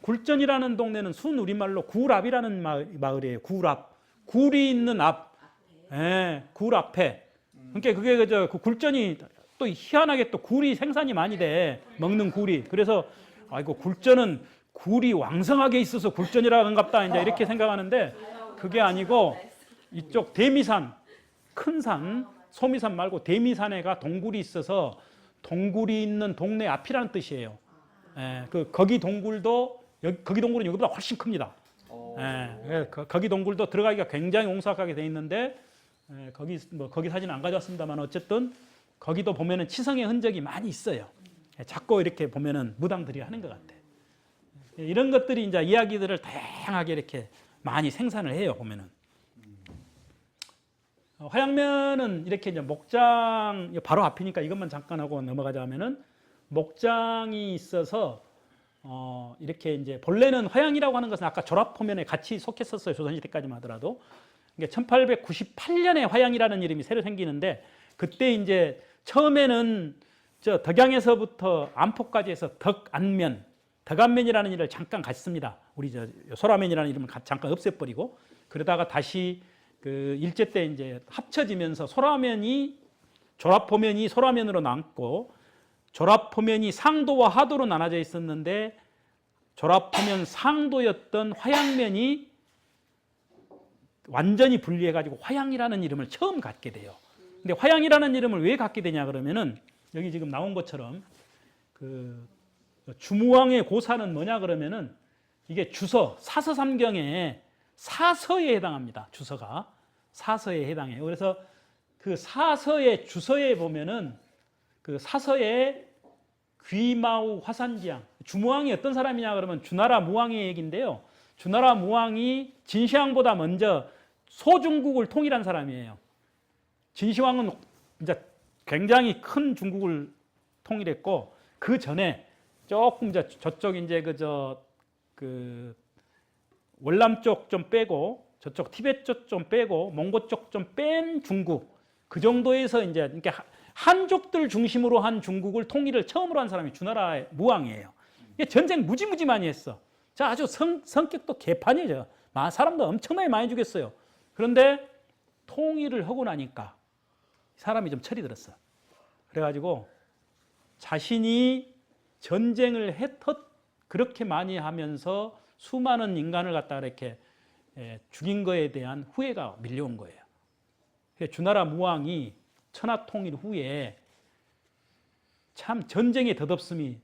굴전이라는 동네는 순 우리말로 굴앞이라는 마을이에요. 굴앞. 굴이 있는 앞. 굴 앞에. 그러니까 그게 그 굴전이 또 희한하게 또 굴이 생산이 많이 돼. 먹는 굴이. 그래서 아이고 굴전은 굴이 왕성하게 있어서 굴전이라는갑다 이제 이렇게 생각하는데 그게 아니고 이쪽 대미산 큰 산 소미산 말고 대미산에가 동굴이 있어서 동굴이 있는 동네 앞이라는 뜻이에요. 거기 동굴도 거기 동굴은 여기보다 훨씬 큽니다. 거기 동굴도 들어가기가 굉장히 옹삭하게 돼 있는데 거기 사진 안 가져왔습니다만 어쨌든 거기도 보면은 치성의 흔적이 많이 있어요. 자꾸 이렇게 보면은 무당들이 하는 것 같아. 이런 것들이 이제 이야기들을 다양하게 이렇게 많이 생산을 해요. 보면은 화양면은 이렇게 이제 목장 바로 앞이니까 이것만 잠깐 하고 넘어가자 하면은 목장이 있어서 이렇게 이제 본래는 화양이라고 하는 것은 아까 조랍포면에 같이 속했었어요. 조선시대까지만 하더라도. 그러니까 1898년에 화양이라는 이름이 새로 생기는데 그때 이제 처음에는 저 덕양에서부터 안포까지 해서 덕안면이라는 일을 잠깐 갔습니다. 우리 저 소라면이라는 이름을 잠깐 없애버리고 그러다가 다시 그 일제 때 이제 합쳐지면서 조랍포면이 소라면으로 남고 졸압호면이 상도와 하도로 나눠져 있었는데 졸압호면 상도였던 화양면이 완전히 분리해가지고 화양이라는 이름을 처음 갖게 돼요. 근데 화양이라는 이름을 왜 갖게 되냐 그러면은 여기 지금 나온 것처럼 그 주무왕의 고사는 뭐냐 그러면은 이게 주서 사서삼경의 사서에 해당합니다. 주서가 사서에 해당해요. 그래서 그 사서의 주서에 보면은 그 사서의 귀마우 화산지양 주무왕이 어떤 사람이냐 그러면 주나라 무왕의 얘기인데요. 주나라 무왕이 진시황보다 먼저 소중국을 통일한 사람이에요. 진시황은 이제 굉장히 큰 중국을 통일했고 그 전에 조금 이제 저쪽 이제 그 월남 쪽 좀 빼고 저쪽 티베트 쪽 좀 빼고 몽고 쪽 좀 뺀 중국 그 정도에서 이제 이렇게 한족들 중심으로 한 중국을 통일을 처음으로 한 사람이 주나라의 무왕이에요. 이게 전쟁 무지무지 많이 했어. 자, 아주 성격도 개판이죠. 사람도 엄청나게 많이 죽였어요. 그런데 통일을 하고 나니까 사람이 좀 철이 들었어. 그래가지고 자신이 전쟁을 그렇게 많이 하면서 수많은 인간을 갖다가 이렇게 죽인 거에 대한 후회가 밀려온 거예요. 주나라 무왕이 천하통일 후에 참 전쟁의 덧없음이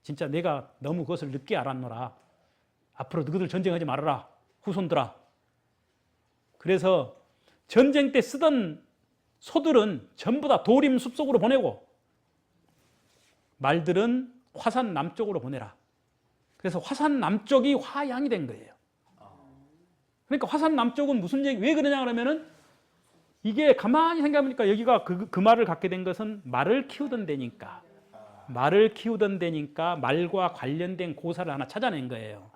진짜 내가 너무 그것을 늦게 알았노라. 앞으로 너희들 전쟁하지 말아라. 후손들아. 그래서 전쟁 때 쓰던 소들은 전부 다 도림 숲속으로 보내고 말들은 화산 남쪽으로 보내라. 그래서 화산 남쪽이 화양이 된 거예요. 그러니까 화산 남쪽은 무슨 얘기, 왜 그러냐 그러면은 이게 가만히 생각해보니까 여기가 그 말을 갖게 된 것은 말을 키우던 데니까. 말을 키우던 데니까 말과 관련된 고사를 하나 찾아낸 거예요.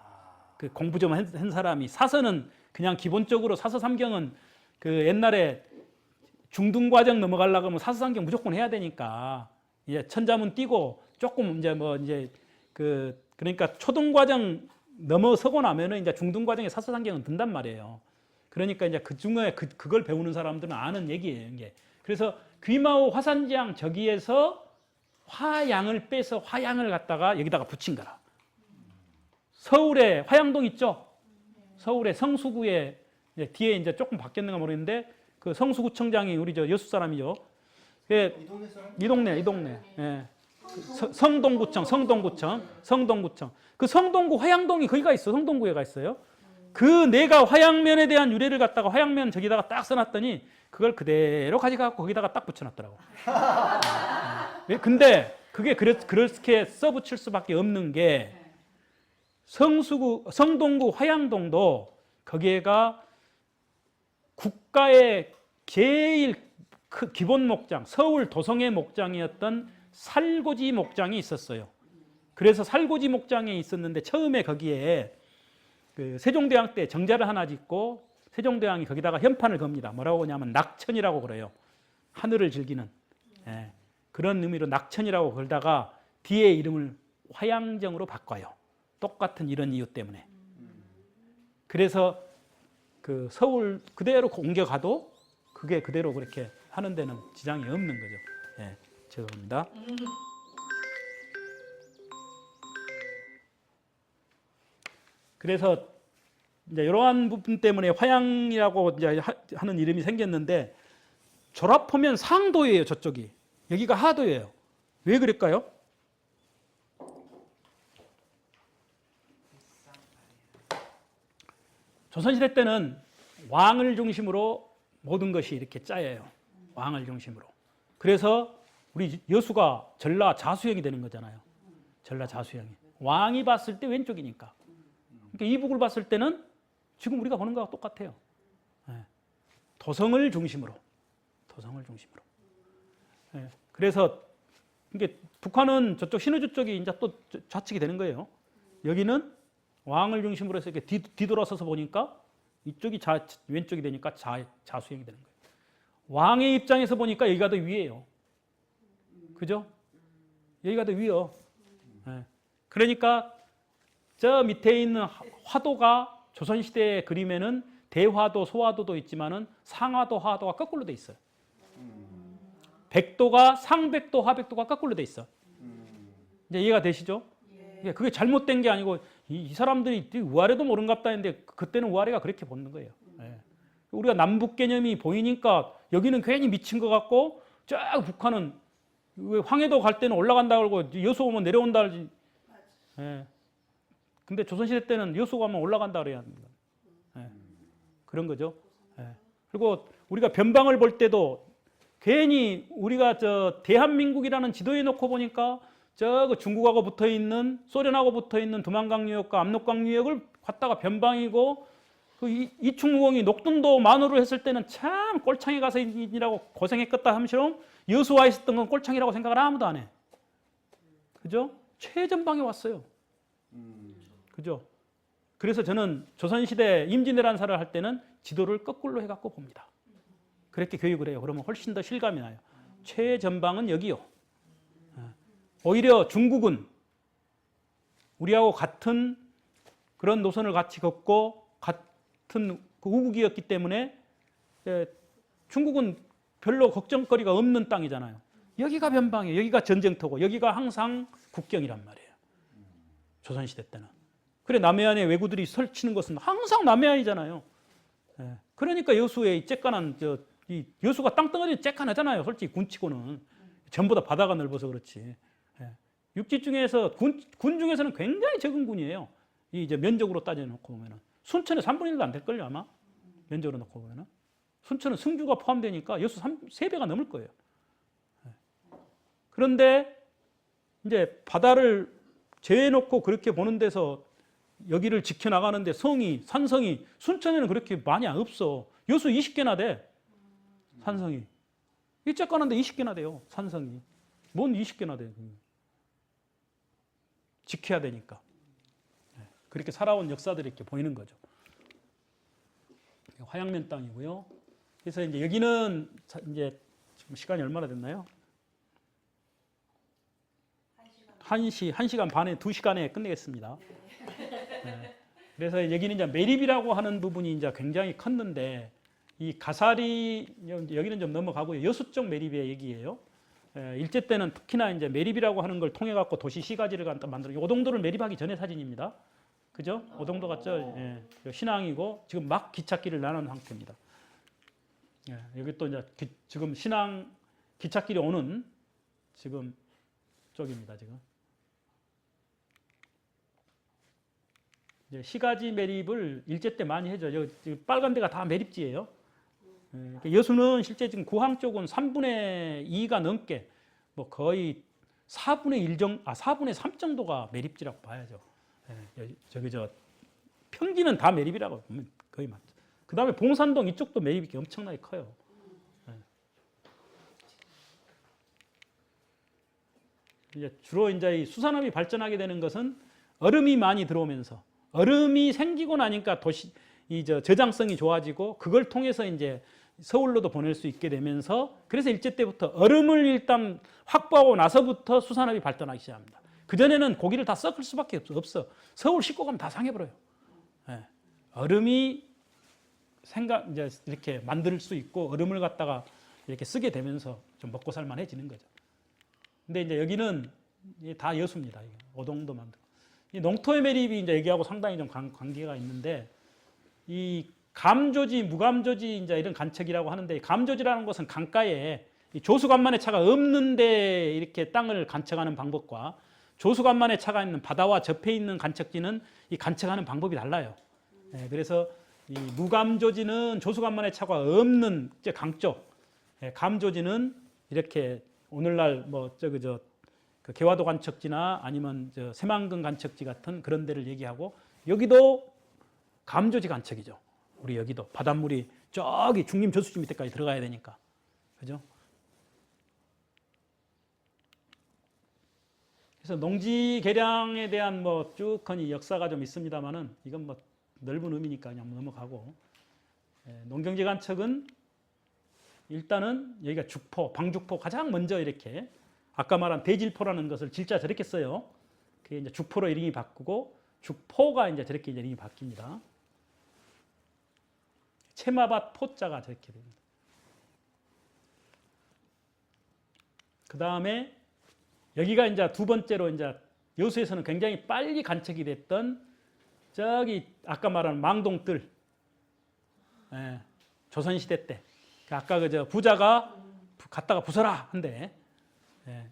그 공부 좀 한 사람이 사서는 그냥 기본적으로 사서삼경은 그 옛날에 중등과정 넘어가려고 하면 사서삼경 무조건 해야 되니까 이제 천자문 띄고 조금 이제 그러니까 초등과정 넘어서고 나면은 이제 중등과정에 사서삼경은 든단 말이에요. 그러니까 이제 그 중에 그걸 배우는 사람들은 아는 얘기예요. 이게. 그래서 귀마오 화산지양 저기에서 화양을 빼서 화양을 갖다가 여기다가 붙인 거라. 서울에 화양동 있죠? 서울의 성수구에 뒤에 이제 조금 바뀌었는가 모르겠는데 그 성수구청장이 우리 저 여수 사람이죠. 이 동네. 예. 성동구청. 그 성동구 화양동이 거기가 있어. 성동구에가 있어요. 그 내가 화양면에 대한 유래를 갖다가 화양면 저기다가 딱 써놨더니 그걸 그대로 가져가고 거기다가 딱 붙여놨더라고. 근데 그게 그렇게 써붙일 수밖에 없는 게 성동구 화양동도 거기에가 국가의 제일 기본 목장, 서울 도성의 목장이었던 살고지 목장이 있었어요. 그래서 살고지 목장에 있었는데 처음에 거기에 그 세종대왕 때 정자를 하나 짓고 세종대왕이 거기다가 현판을 겁니다. 뭐라고 하냐면 낙천이라고 그래요. 하늘을 즐기는 그런 의미로 낙천이라고 걸다가 뒤에 이름을 화양정으로 바꿔요. 똑같은 이런 이유 때문에. 그래서 그 서울 그대로 옮겨가도 그게 그대로 그렇게 하는 데는 지장이 없는 거죠. 죄송합니다. 그래서 이제 이러한 부분 때문에 화양이라고 이제 하는 이름이 생겼는데 졸압하면 상도예요. 저쪽이. 여기가 하도예요. 왜 그럴까요? 조선시대 때는 왕을 중심으로 모든 것이 이렇게 짜여요. 왕을 중심으로. 그래서 우리 여수가 전라 자수형이 되는 거잖아요. 전라 자수형이. 왕이 봤을 때 왼쪽이니까. 그러니까 이북을 봤을 때는 지금 우리가 보는 거와 똑같아요. 도성을 중심으로. 그래서 이게 북한은 저쪽 신의주 쪽이 이제 또 좌측이 되는 거예요. 여기는 왕을 중심으로 해서 이렇게 뒤돌아서서 보니까 이쪽이 왼쪽이 되니까 자수형이 되는 거예요. 왕의 입장에서 보니까 여기가 더 위에요. 그죠? 여기가 더 위요. 그러니까 저 밑에 있는 화도가 조선시대의 그림에는 대화도, 소화도도 있지만은 상화도, 하화도가 거꾸로 돼 있어요. 백도가 상백도, 하백도가 거꾸로 돼 있어. 이제 이해가 되시죠? 예, 그게 잘못된 게 아니고 이 사람들이 우아래도 모른갑다 했는데 그때는 우아래가 그렇게 보는 거예요. 예. 우리가 남북 개념이 보이니까 여기는 괜히 미친 것 같고 쫙 북한은 왜 황해도 갈 때는 올라간다 그러고 여수 오면 내려온다 그러지. 예. 근데 조선시대 때는 여수 가면 올라간다 그래야 합니다. 예. 그런 거죠. 예. 그리고 우리가 변방을 볼 때도 괜히 우리가 저 대한민국이라는 지도에 놓고 보니까 저 중국하고 붙어 있는 소련하고 붙어 있는 두만강 유역과 압록강 유역을 갖다가 변방이고 그 이충무공이 녹둔도 만으로 했을 때는 참 꼴창에 가서 이라고 고생했겠다 함처럼 여수와 있었던 건 꼴창이라고 생각을 아무도 안 해. 그죠? 최전방에 왔어요. 그죠? 그래서 저는 조선시대 임진왜란사를 할 때는 지도를 거꾸로 해갖고 봅니다. 그렇게 교육을 해요. 그러면 훨씬 더 실감이 나요. 최전방은 여기요. 오히려 중국은 우리하고 같은 그런 노선을 같이 걷고 같은 그 우국이었기 때문에 중국은 별로 걱정거리가 없는 땅이잖아요. 여기가 변방이에요. 여기가 전쟁터고 여기가 항상 국경이란 말이에요. 조선시대 때는. 그래 남해안에 왜구들이 설치는 것은 항상 남해안이잖아요. 그러니까 여수에 이 쬐깐한 이 여수가 땅덩어리 쬐깐하잖아요. 솔직히 군치고는 전부 다 바다가 넓어서 그렇지. 육지 중에서 군 중에서는 굉장히 적은 군이에요. 이 이제 면적으로 따져놓고 보면은 순천의 3분의 1도 안 될걸요 아마 면적으로 놓고 보면은 순천은 승주가 포함되니까 여수 3배가 넘을 거예요. 그런데 이제 바다를 재놓고 그렇게 보는 데서 여기를 지켜나가는데 산성이 순천에는 그렇게 많이 없어. 여수 20개나 돼. 산성이. 이쪽 가는데 20개나 돼요. 산성이. 뭔 20개나 돼. 지켜야 되니까. 그렇게 살아온 역사들이 이렇게 보이는 거죠. 화양면 땅이고요. 그래서 이제 여기는 이제 지금 시간이 얼마나 됐나요? 1시간 반에 2시간에 끝내겠습니다. 네. 그래서 여기는 이제 매립이라고 하는 부분이 이제 굉장히 컸는데 이 가사리 여기는 좀 넘어가고요. 여수 쪽 매립의 얘기예요. 일제 때는 특히나 이제 매립이라고 하는 걸 통해 갖고 도시 시가지를 만들어 오동도를 매립하기 전의 사진입니다. 그죠? 오동도 같죠? 예. 신항이고 지금 막 기찻길을 나눈 상태입니다. 예. 여기 또 이제 지금 신항 기찻길이 오는 지금 쪽입니다. 지금. 시가지 매립을 일제 때 많이 해줘. 여기 빨간 데가 다 매립지예요. 여수는 실제 지금 구항 쪽은 3분의 2가 넘게 뭐 거의 4분의 3 정도가 매립지라고 봐야죠. 평지는 다 매립이라고 보면 거의 맞죠. 그 다음에 봉산동 이쪽도 매립이 엄청나게 커요. 이제 주로 이제 이 수산업이 발전하게 되는 것은 얼음이 많이 들어오면서 얼음이 생기고 나니까 저장성이 좋아지고 그걸 통해서 이제 서울로도 보낼 수 있게 되면서 그래서 일제 때부터 얼음을 일단 확보하고 나서부터 수산업이 발전하기 시작합니다. 그전에는 고기를 다 섞을 수밖에 없어. 서울 싣고 가면 다 상해버려요. 얼음이 이제 이렇게 만들 수 있고 얼음을 갖다가 이렇게 쓰게 되면서 좀 먹고 살만해지는 거죠. 근데 이제 여기는 다 여수입니다. 오동도 만들고. 이 농토의 매립이 이제 여기하고 상당히 좀 관계가 있는데 이 감조지, 무감조지 이제 이런 간척이라고 하는데 감조지라는 것은 강가에 조수간만의 차가 없는데 이렇게 땅을 간척하는 방법과 조수간만의 차가 있는 바다와 접해 있는 간척지는 이 간척하는 방법이 달라요. 그래서 이 무감조지는 조수간만의 차가 없는 이제 강 쪽, 감조지는 이렇게 오늘날 그 개화도 간척지나 아니면 새만금 간척지 같은 그런 데를 얘기하고 여기도 감조지 간척이죠. 우리 여기도 바닷물이 저기 중림 저수지 밑에까지 들어가야 되니까. 그죠? 그래서 농지 개량에 대한 쭉하니 역사가 좀 있습니다만은 이건 넓은 의미니까 그냥 넘어가고. 농경지 간척은 일단은 여기가 죽포, 방죽포 가장 먼저 이렇게 아까 말한 대질포라는 것을 질자 저렇게 써요. 그게 이제 죽포로 이름이 바꾸고 죽포가 이제 저렇게 이름이 바뀝니다. 채마밭 포자가 저렇게 됩니다. 그 다음에 여기가 이제 두 번째로 이제 여수에서는 굉장히 빨리 간척이 됐던 저기 아까 말한 망동뜰, 예, 조선시대 때 아까 그저 부자가 갔다가 부숴라 한데, 예,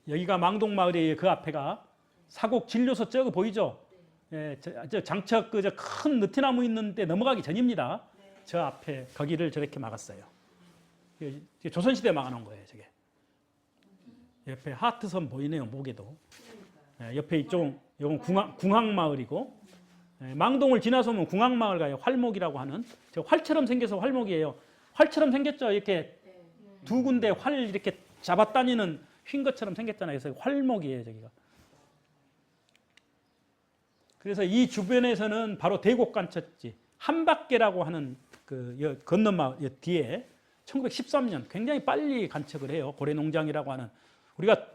여기가 망동마을이에요. 그 앞에가 사곡 진료소 저거 보이죠? 예, 저 장척 그저 큰 느티나무 있는데 넘어가기 전입니다. 저 앞에 거기를 저렇게 막았어요. 이게 조선시대 막아놓은 거예요. 저게 옆에 하트선 보이네요. 목에도. 예, 옆에 이쪽 이건 궁항마을이고, 예, 망동을 지나서 오면 궁항마을 가요. 활목이라고 하는 저 활처럼 생겨서 활목이에요. 활처럼 생겼죠. 이렇게 두 군데 활 이렇게 잡아다니는 휜 것처럼 생겼잖아요. 그래서 활목이에요. 저기가. 그래서 이 주변에서는 바로 대곡간척지 한박계라고 하는 그 건너마을 뒤에 1913년 굉장히 빨리 간척을 해요. 고래농장이라고 하는, 우리가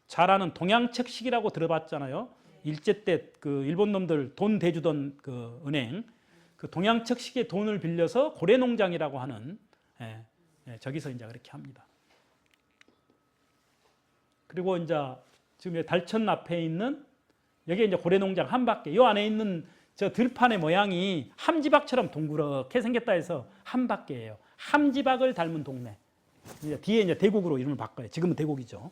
잘 아는 동양척식이라고 들어봤잖아요. 일제 때 그 일본 놈들 돈 대주던 그 은행, 그 동양척식의 돈을 빌려서 고래농장이라고 하는, 저기서 이제 그렇게 합니다. 그리고 이제 지금 달천 앞에 있는 여기 이제 고래농장 한박계, 이 안에 있는 저 들판의 모양이 함지박처럼 둥그렇게 생겼다 해서 한박계예요. 함지박을 닮은 동네. 이제 뒤에 이제 대곡으로 이름을 바꿔요. 지금은 대곡이죠.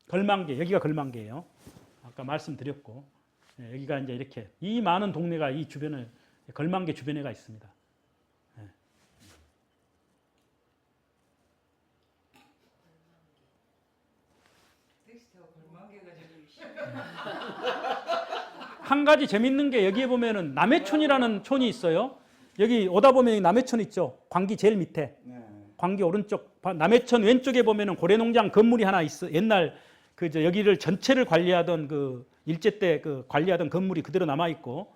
걸망계, 여기가 걸망계예요. 아까 말씀드렸고, 여기가 이제 이렇게 이 많은 동네가 이 주변을 걸망계 주변에가 있습니다. 한 가지 재밌는 게 여기에 보면은 남해촌이라는 촌이 있어요. 여기 오다 보면 남해촌 있죠. 광기 제일 밑에. 광기 오른쪽, 남해촌 왼쪽에 보면은 고래농장 건물이 하나 있어. 옛날 그저 여기를 전체를 관리하던 그 일제 때 그 관리하던 건물이 그대로 남아 있고,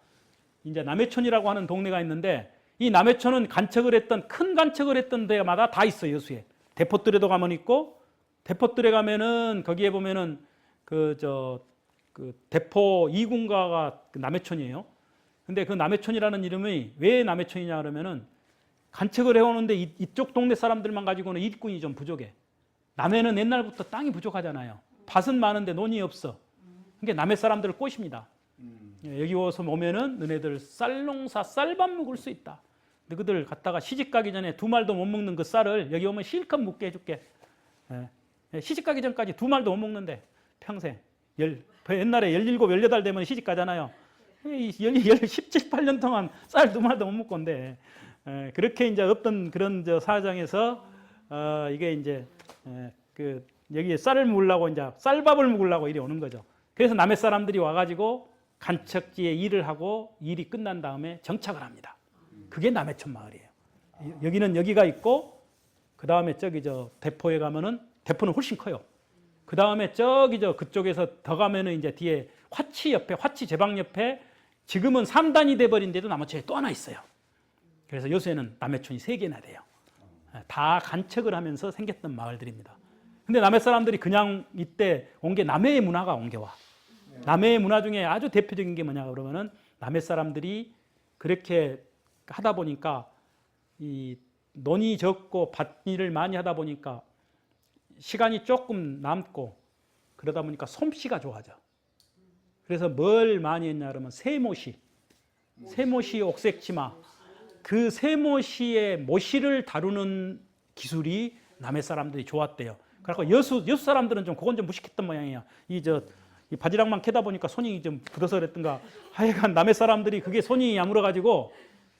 이제 남해촌이라고 하는 동네가 있는데, 이 남해촌은 간척을 했던 큰 간척을 했던 데마다 다 있어요. 여수에 대포뜰에도 가면 있고, 대포뜰에 가면은 거기에 보면은 그 대포 2군가가 남해촌이에요. 근데 그 남해촌이라는 이름이 왜 남해촌이냐 그러면은 간척을 해오는데 이쪽 동네 사람들만 가지고는 일꾼이 좀 부족해. 남해는 옛날부터 땅이 부족하잖아요. 밭은 많은데 논이 없어. 그러니까 남해 사람들을 꼬십니다. 여기 와서 오면은 너네들 쌀농사 쌀밥 먹을 수 있다. 너희들 갔다가 시집 가기 전에 두 말도 못 먹는 그 쌀을 여기 오면 실컷 먹게 해줄게. 시집 가기 전까지 두 말도 못 먹는데 평생 옛날에 17, 18 되면 시집 가잖아요. 17, 18년 동안 쌀 두 말도 못 먹고 온대. 그렇게 이제 어떤 그런 사정에서 이게 이제 그 여기에 쌀을 먹으려고 이제 쌀밥을 먹으려고 이리 오는 거죠. 그래서 남해 사람들이 와가지고 간척지에 일을 하고 일이 끝난 다음에 정착을 합니다. 그게 남해촌 마을이에요. 여기는 여기가 있고, 그 다음에 저기 대포에 가면은 대포는 훨씬 커요. 그 다음에 저기 그쪽에서 더 가면은 이제 뒤에 화치 옆에, 화치 제방 옆에 지금은 3단이 돼버린 데도 남해촌이 또 하나 있어요. 그래서 여수에는 남해촌이 3개나 돼요. 다 간척을 하면서 생겼던 마을들입니다. 근데 남해 사람들이 그냥 이때 온 게 남해의 문화가 옮겨와. 남해의 문화 중에 아주 대표적인 게 뭐냐 그러면은 남해 사람들이 그렇게 하다 보니까 이 논이 적고 밭일을 많이 하다 보니까 시간이 조금 남고 그러다 보니까 솜씨가 좋아져. 그래서 뭘 많이 했냐 그러면 세모시 옥색치마, 그 세모시의 모시를 다루는 기술이 남해 사람들이 좋았대요. 그래서 여수 사람들은 좀 그건 좀 무식했던 모양이야. 이 바지락만 캐다 보니까 손이 좀 굳어서 그랬던가. 하여간 남해 사람들이 그게 손이 야물어가지고,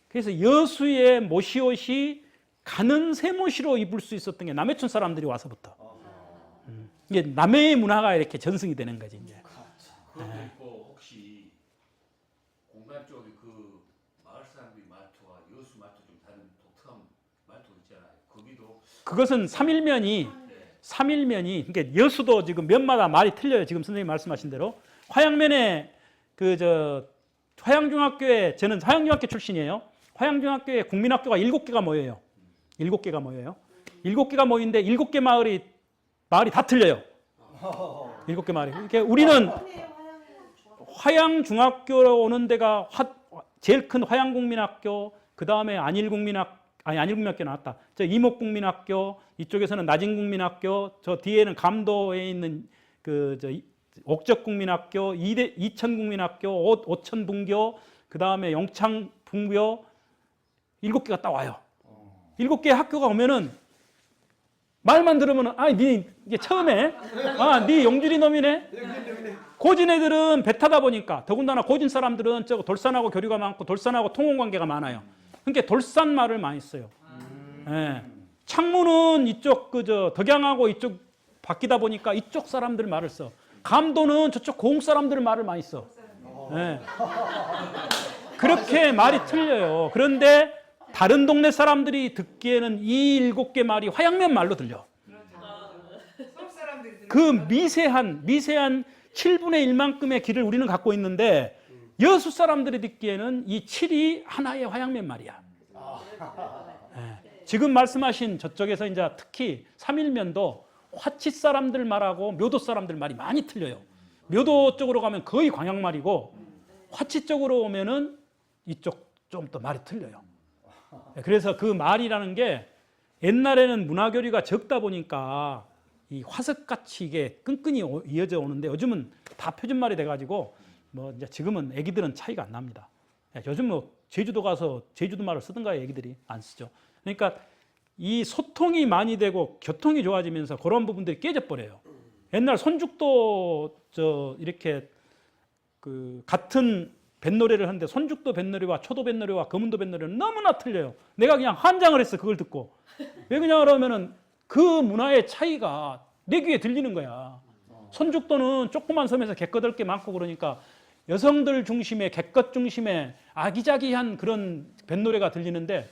그래서 여수의 모시옷이 가는 세모시로 입을 수 있었던 게 남해촌 사람들이 와서부터. 이게 남해의 문화가 이렇게 전승이 되는 거지 이제. 그것도 있고 혹시 공간 쪽에 그 마을 사람들이 말투와 여수 말투 좀 다른 독특한 말투 있잖아요. 거기도 그것은 삼일면이 그러니까 여수도 지금 면마다 말이 틀려요. 지금 선생님 말씀하신 대로 화양면에 화양중학교에, 저는 화양중학교 출신이에요. 화양중학교에 국민학교가 7개가 모여요. 7개가 모여요. 7개가 모이는데 7개 마을이 다 틀려요. 7개 마을이. 그러니까 우리는 화양중학교로 오는 데가 제일 큰 화양국민학교, 그 다음에 아니 안일국민학교 나왔다. 저 이목국민학교, 이쪽에서는 나진국민학교, 저 뒤에는 감도에 있는 그 저 옥적국민학교, 이천국민학교, 오천분교, 그 다음에 영창분교 7개가 딱 와요. 7개 학교가 오면은 말만 들으면은 니 이게 처음에 니 영주리 놈이네. 고진 애들은 배 타다 보니까 더군다나 고진 사람들은 저 돌산하고 교류가 많고 돌산하고 통혼 관계가 많아요. 그러니까 돌산 말을 많이 써요. 예. 창문은 이쪽 그저 덕양하고 이쪽 바뀌다 보니까 이쪽 사람들 말을 써. 감도는 저쪽 고흥 사람들 말을 많이 써. 예. 그렇게 말이 틀려요. 그런데 다른 동네 사람들이 듣기에는 이 7개 말이 화양면 말로 들려. 그 미세한 7분의 1만큼의 길을 우리는 갖고 있는데 여수 사람들이 듣기에는 이 7이 하나의 화양면 말이야. 예. 지금 말씀하신 저쪽에서 이제 특히 3일면도 화치 사람들 말하고 묘도 사람들 말이 많이 틀려요. 묘도 쪽으로 가면 거의 광양말이고 화치 쪽으로 오면은 이쪽 좀 더 말이 틀려요. 그래서 그 말이라는 게 옛날에는 문화교류가 적다 보니까 이 화석같이 이게 끈끈이 이어져 오는데 요즘은 다 표준말이 돼가지고 뭐 이제 지금은 애기들은 차이가 안 납니다. 요즘 뭐 제주도 가서 제주도 말을 쓰던가요, 애기들이 안 쓰죠. 그러니까 이 소통이 많이 되고 교통이 좋아지면서 그런 부분들이 깨져 버려요. 옛날 손죽도 저 이렇게 그 같은 뱃노래를 하는데 손죽도 뱃노래와 초도 뱃노래와 거문도 뱃노래는 너무나 틀려요. 내가 그냥 환장을 했어, 그걸 듣고. 왜 그러냐 그러면은 그 문화의 차이가 내 귀에 들리는 거야. 손죽도는 조그만 섬에서 갯거들 게 많고 그러니까 여성들 중심의 갯것 중심의 아기자기한 그런 뱃노래가 들리는데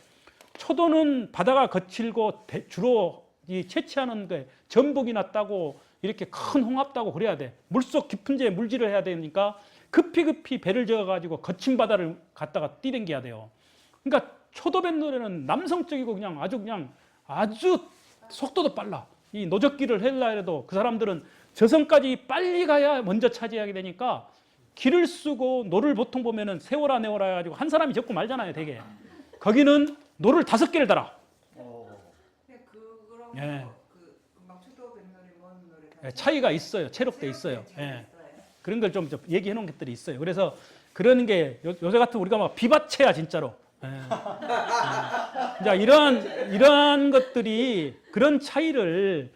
초도는 바다가 거칠고 주로 이 채취하는 게 전복이나 따고 이렇게 큰 홍합 따고 그래야 돼. 물속 깊은 데에 물질을 해야 되니까 급히 배를 저어가지고 거친 바다를 갔다가 뛰댕겨야 돼요. 그러니까 초도 뱃노래는 남성적이고 그냥 아주 속도도 빨라. 이 노적길을 하려 해도 그 사람들은 저성까지 빨리 가야 먼저 차지하게 되니까 길을 쓰고 노를 보통 보면은 세워라 내워라 해가지고 한 사람이 적고 말잖아요, 되게. 거기는 노를 5개를 달아. 예. 차이가 있어요. 체록돼 있어요. 예. 그런 걸 좀 얘기해 놓은 것들이 있어요. 그래서 그런 게 요새 같은 우리가 막 비바체야 진짜로. 예. 자, 이런 것들이 그런 차이를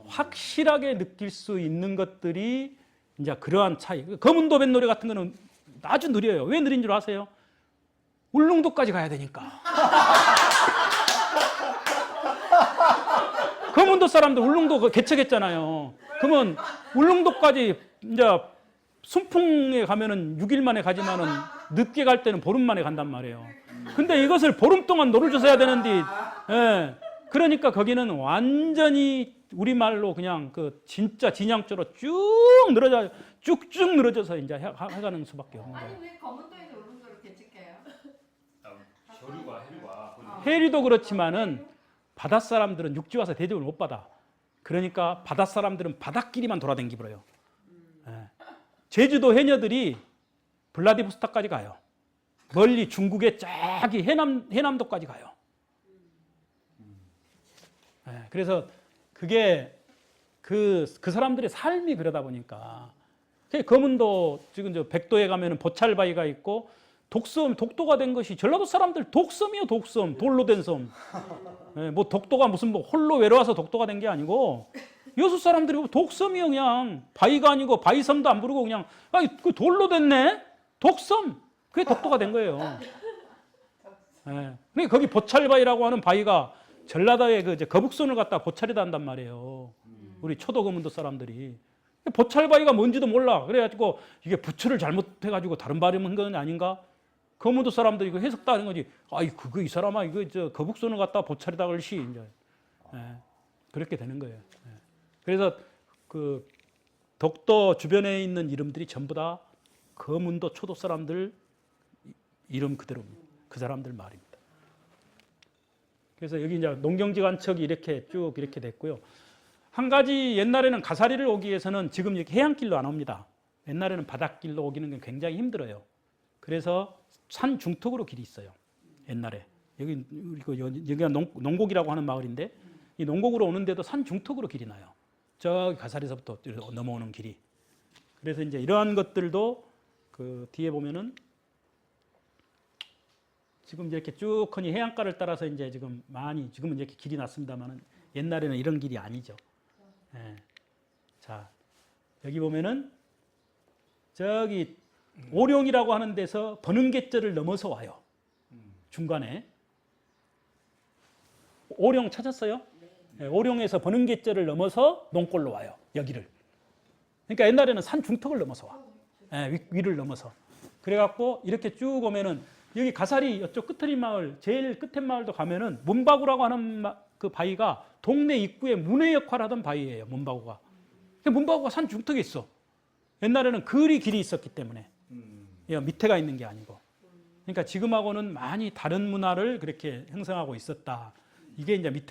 확실하게 느낄 수 있는 것들이 이제 그러한 차이. 거문도 뱃노래 같은 거는 아주 느려요. 왜 느린 줄 아세요? 울릉도까지 가야 되니까. 거문도 사람들 울릉도 개척했잖아요. 그러면 울릉도까지 이제 순풍에 가면은 6일 만에 가지만은 늦게 갈 때는 보름 만에 간단 말이에요. 근데 이것을 보름 동안 노를 줘서야 되는데, 예. 그러니까 거기는 완전히 우리말로 그냥 그 진짜 진양조로 쭉쭉 늘어져서 이제 해가는 수밖에 없는 거예요. 아니 왜 검은도에서 울릉도를 개척해요? 교류가 해리도 그렇지만은 바닷사람들은 육지 와서 대접을 못 받아. 그러니까 바닷사람들은 바닷길이만 돌아다니버려요. 예. 제주도 해녀들이 블라디보스토크까지 가요. 멀리 중국의 저기 해남도까지 가요. 예. 그래서 그게 그 사람들의 삶이 그러다 보니까 거문도 지금 저 백도에 가면은 보찰바위가 있고 독도가 된 것이 전라도 사람들 독섬이요, 독섬. 돌로 된 섬. 예, 뭐 독도가 무슨 뭐 홀로 외로워서 독도가 된 게 아니고 여수 사람들이 독섬이요, 그냥. 바위가 아니고 바위섬도 안 부르고 그냥 그 돌로 됐네. 독섬. 그게 독도가 된 거예요. 예. 그러니까 거기 보찰바위라고 하는 바위가 전라도의 그 거북선을 갖다 보찰이다 한단 말이에요. 우리 초도 거문도 사람들이. 보찰바위가 뭔지도 몰라. 그래가지고 이게 부처를 잘못해가지고 다른 발음한 건 아닌가? 거문도 사람들이 이거 해석 다 하는 거지. 이 사람아, 이거 거북선을 갖다 보찰이다 그러시. 이제. 예. 그렇게 되는 거예요. 예. 그래서 그 독도 주변에 있는 이름들이 전부 다 거문도 초도 사람들 이름 그대로입니다. 그 사람들 말입니다. 그래서 여기 이제 농경지관척이 이렇게 쭉 이렇게 됐고요. 한 가지 옛날에는 가사리를 오기 위해서는 지금 이렇게 해안길로 안 옵니다. 옛날에는 바닷길로 오기는 굉장히 힘들어요. 그래서 산 중턱으로 길이 있어요. 옛날에. 여기가 농곡이라고 하는 마을인데 이 농곡으로 오는데도 산 중턱으로 길이 나요. 저기 가사리서부터 넘어오는 길이. 그래서 이제 이러한 것들도 그 뒤에 보면은 지금 이렇게 쭉 흔히 해안가를 따라서 이제 지금 많이 지금은 이렇게 길이 났습니다만은 옛날에는 이런 길이 아니죠. 예. 자 여기 보면은 저기 오룡이라고 하는 데서 버능계절을 넘어서 와요. 중간에 오룡 찾았어요? 네, 오룡에서 버능계절을 넘어서 농골로 와요. 여기를. 그러니까 옛날에는 산 중턱을 넘어서 와. 네, 위를 넘어서. 그래갖고 이렇게 쭉 오면은 여기 가사리 이쪽 끝트리 마을 제일 끝에 마을도 가면은 문바구라고 하는 그 바위가 동네 입구에 문의 역할을 하던 바위예요. 문바구가. 문바구가 산 중턱에 있어. 옛날에는 그리 길이 있었기 때문에 밑에가 있는 게 아니고. 그러니까 지금하고는 많이 다른 문화를 그렇게 형성하고 있었다. 이게 이제 밑에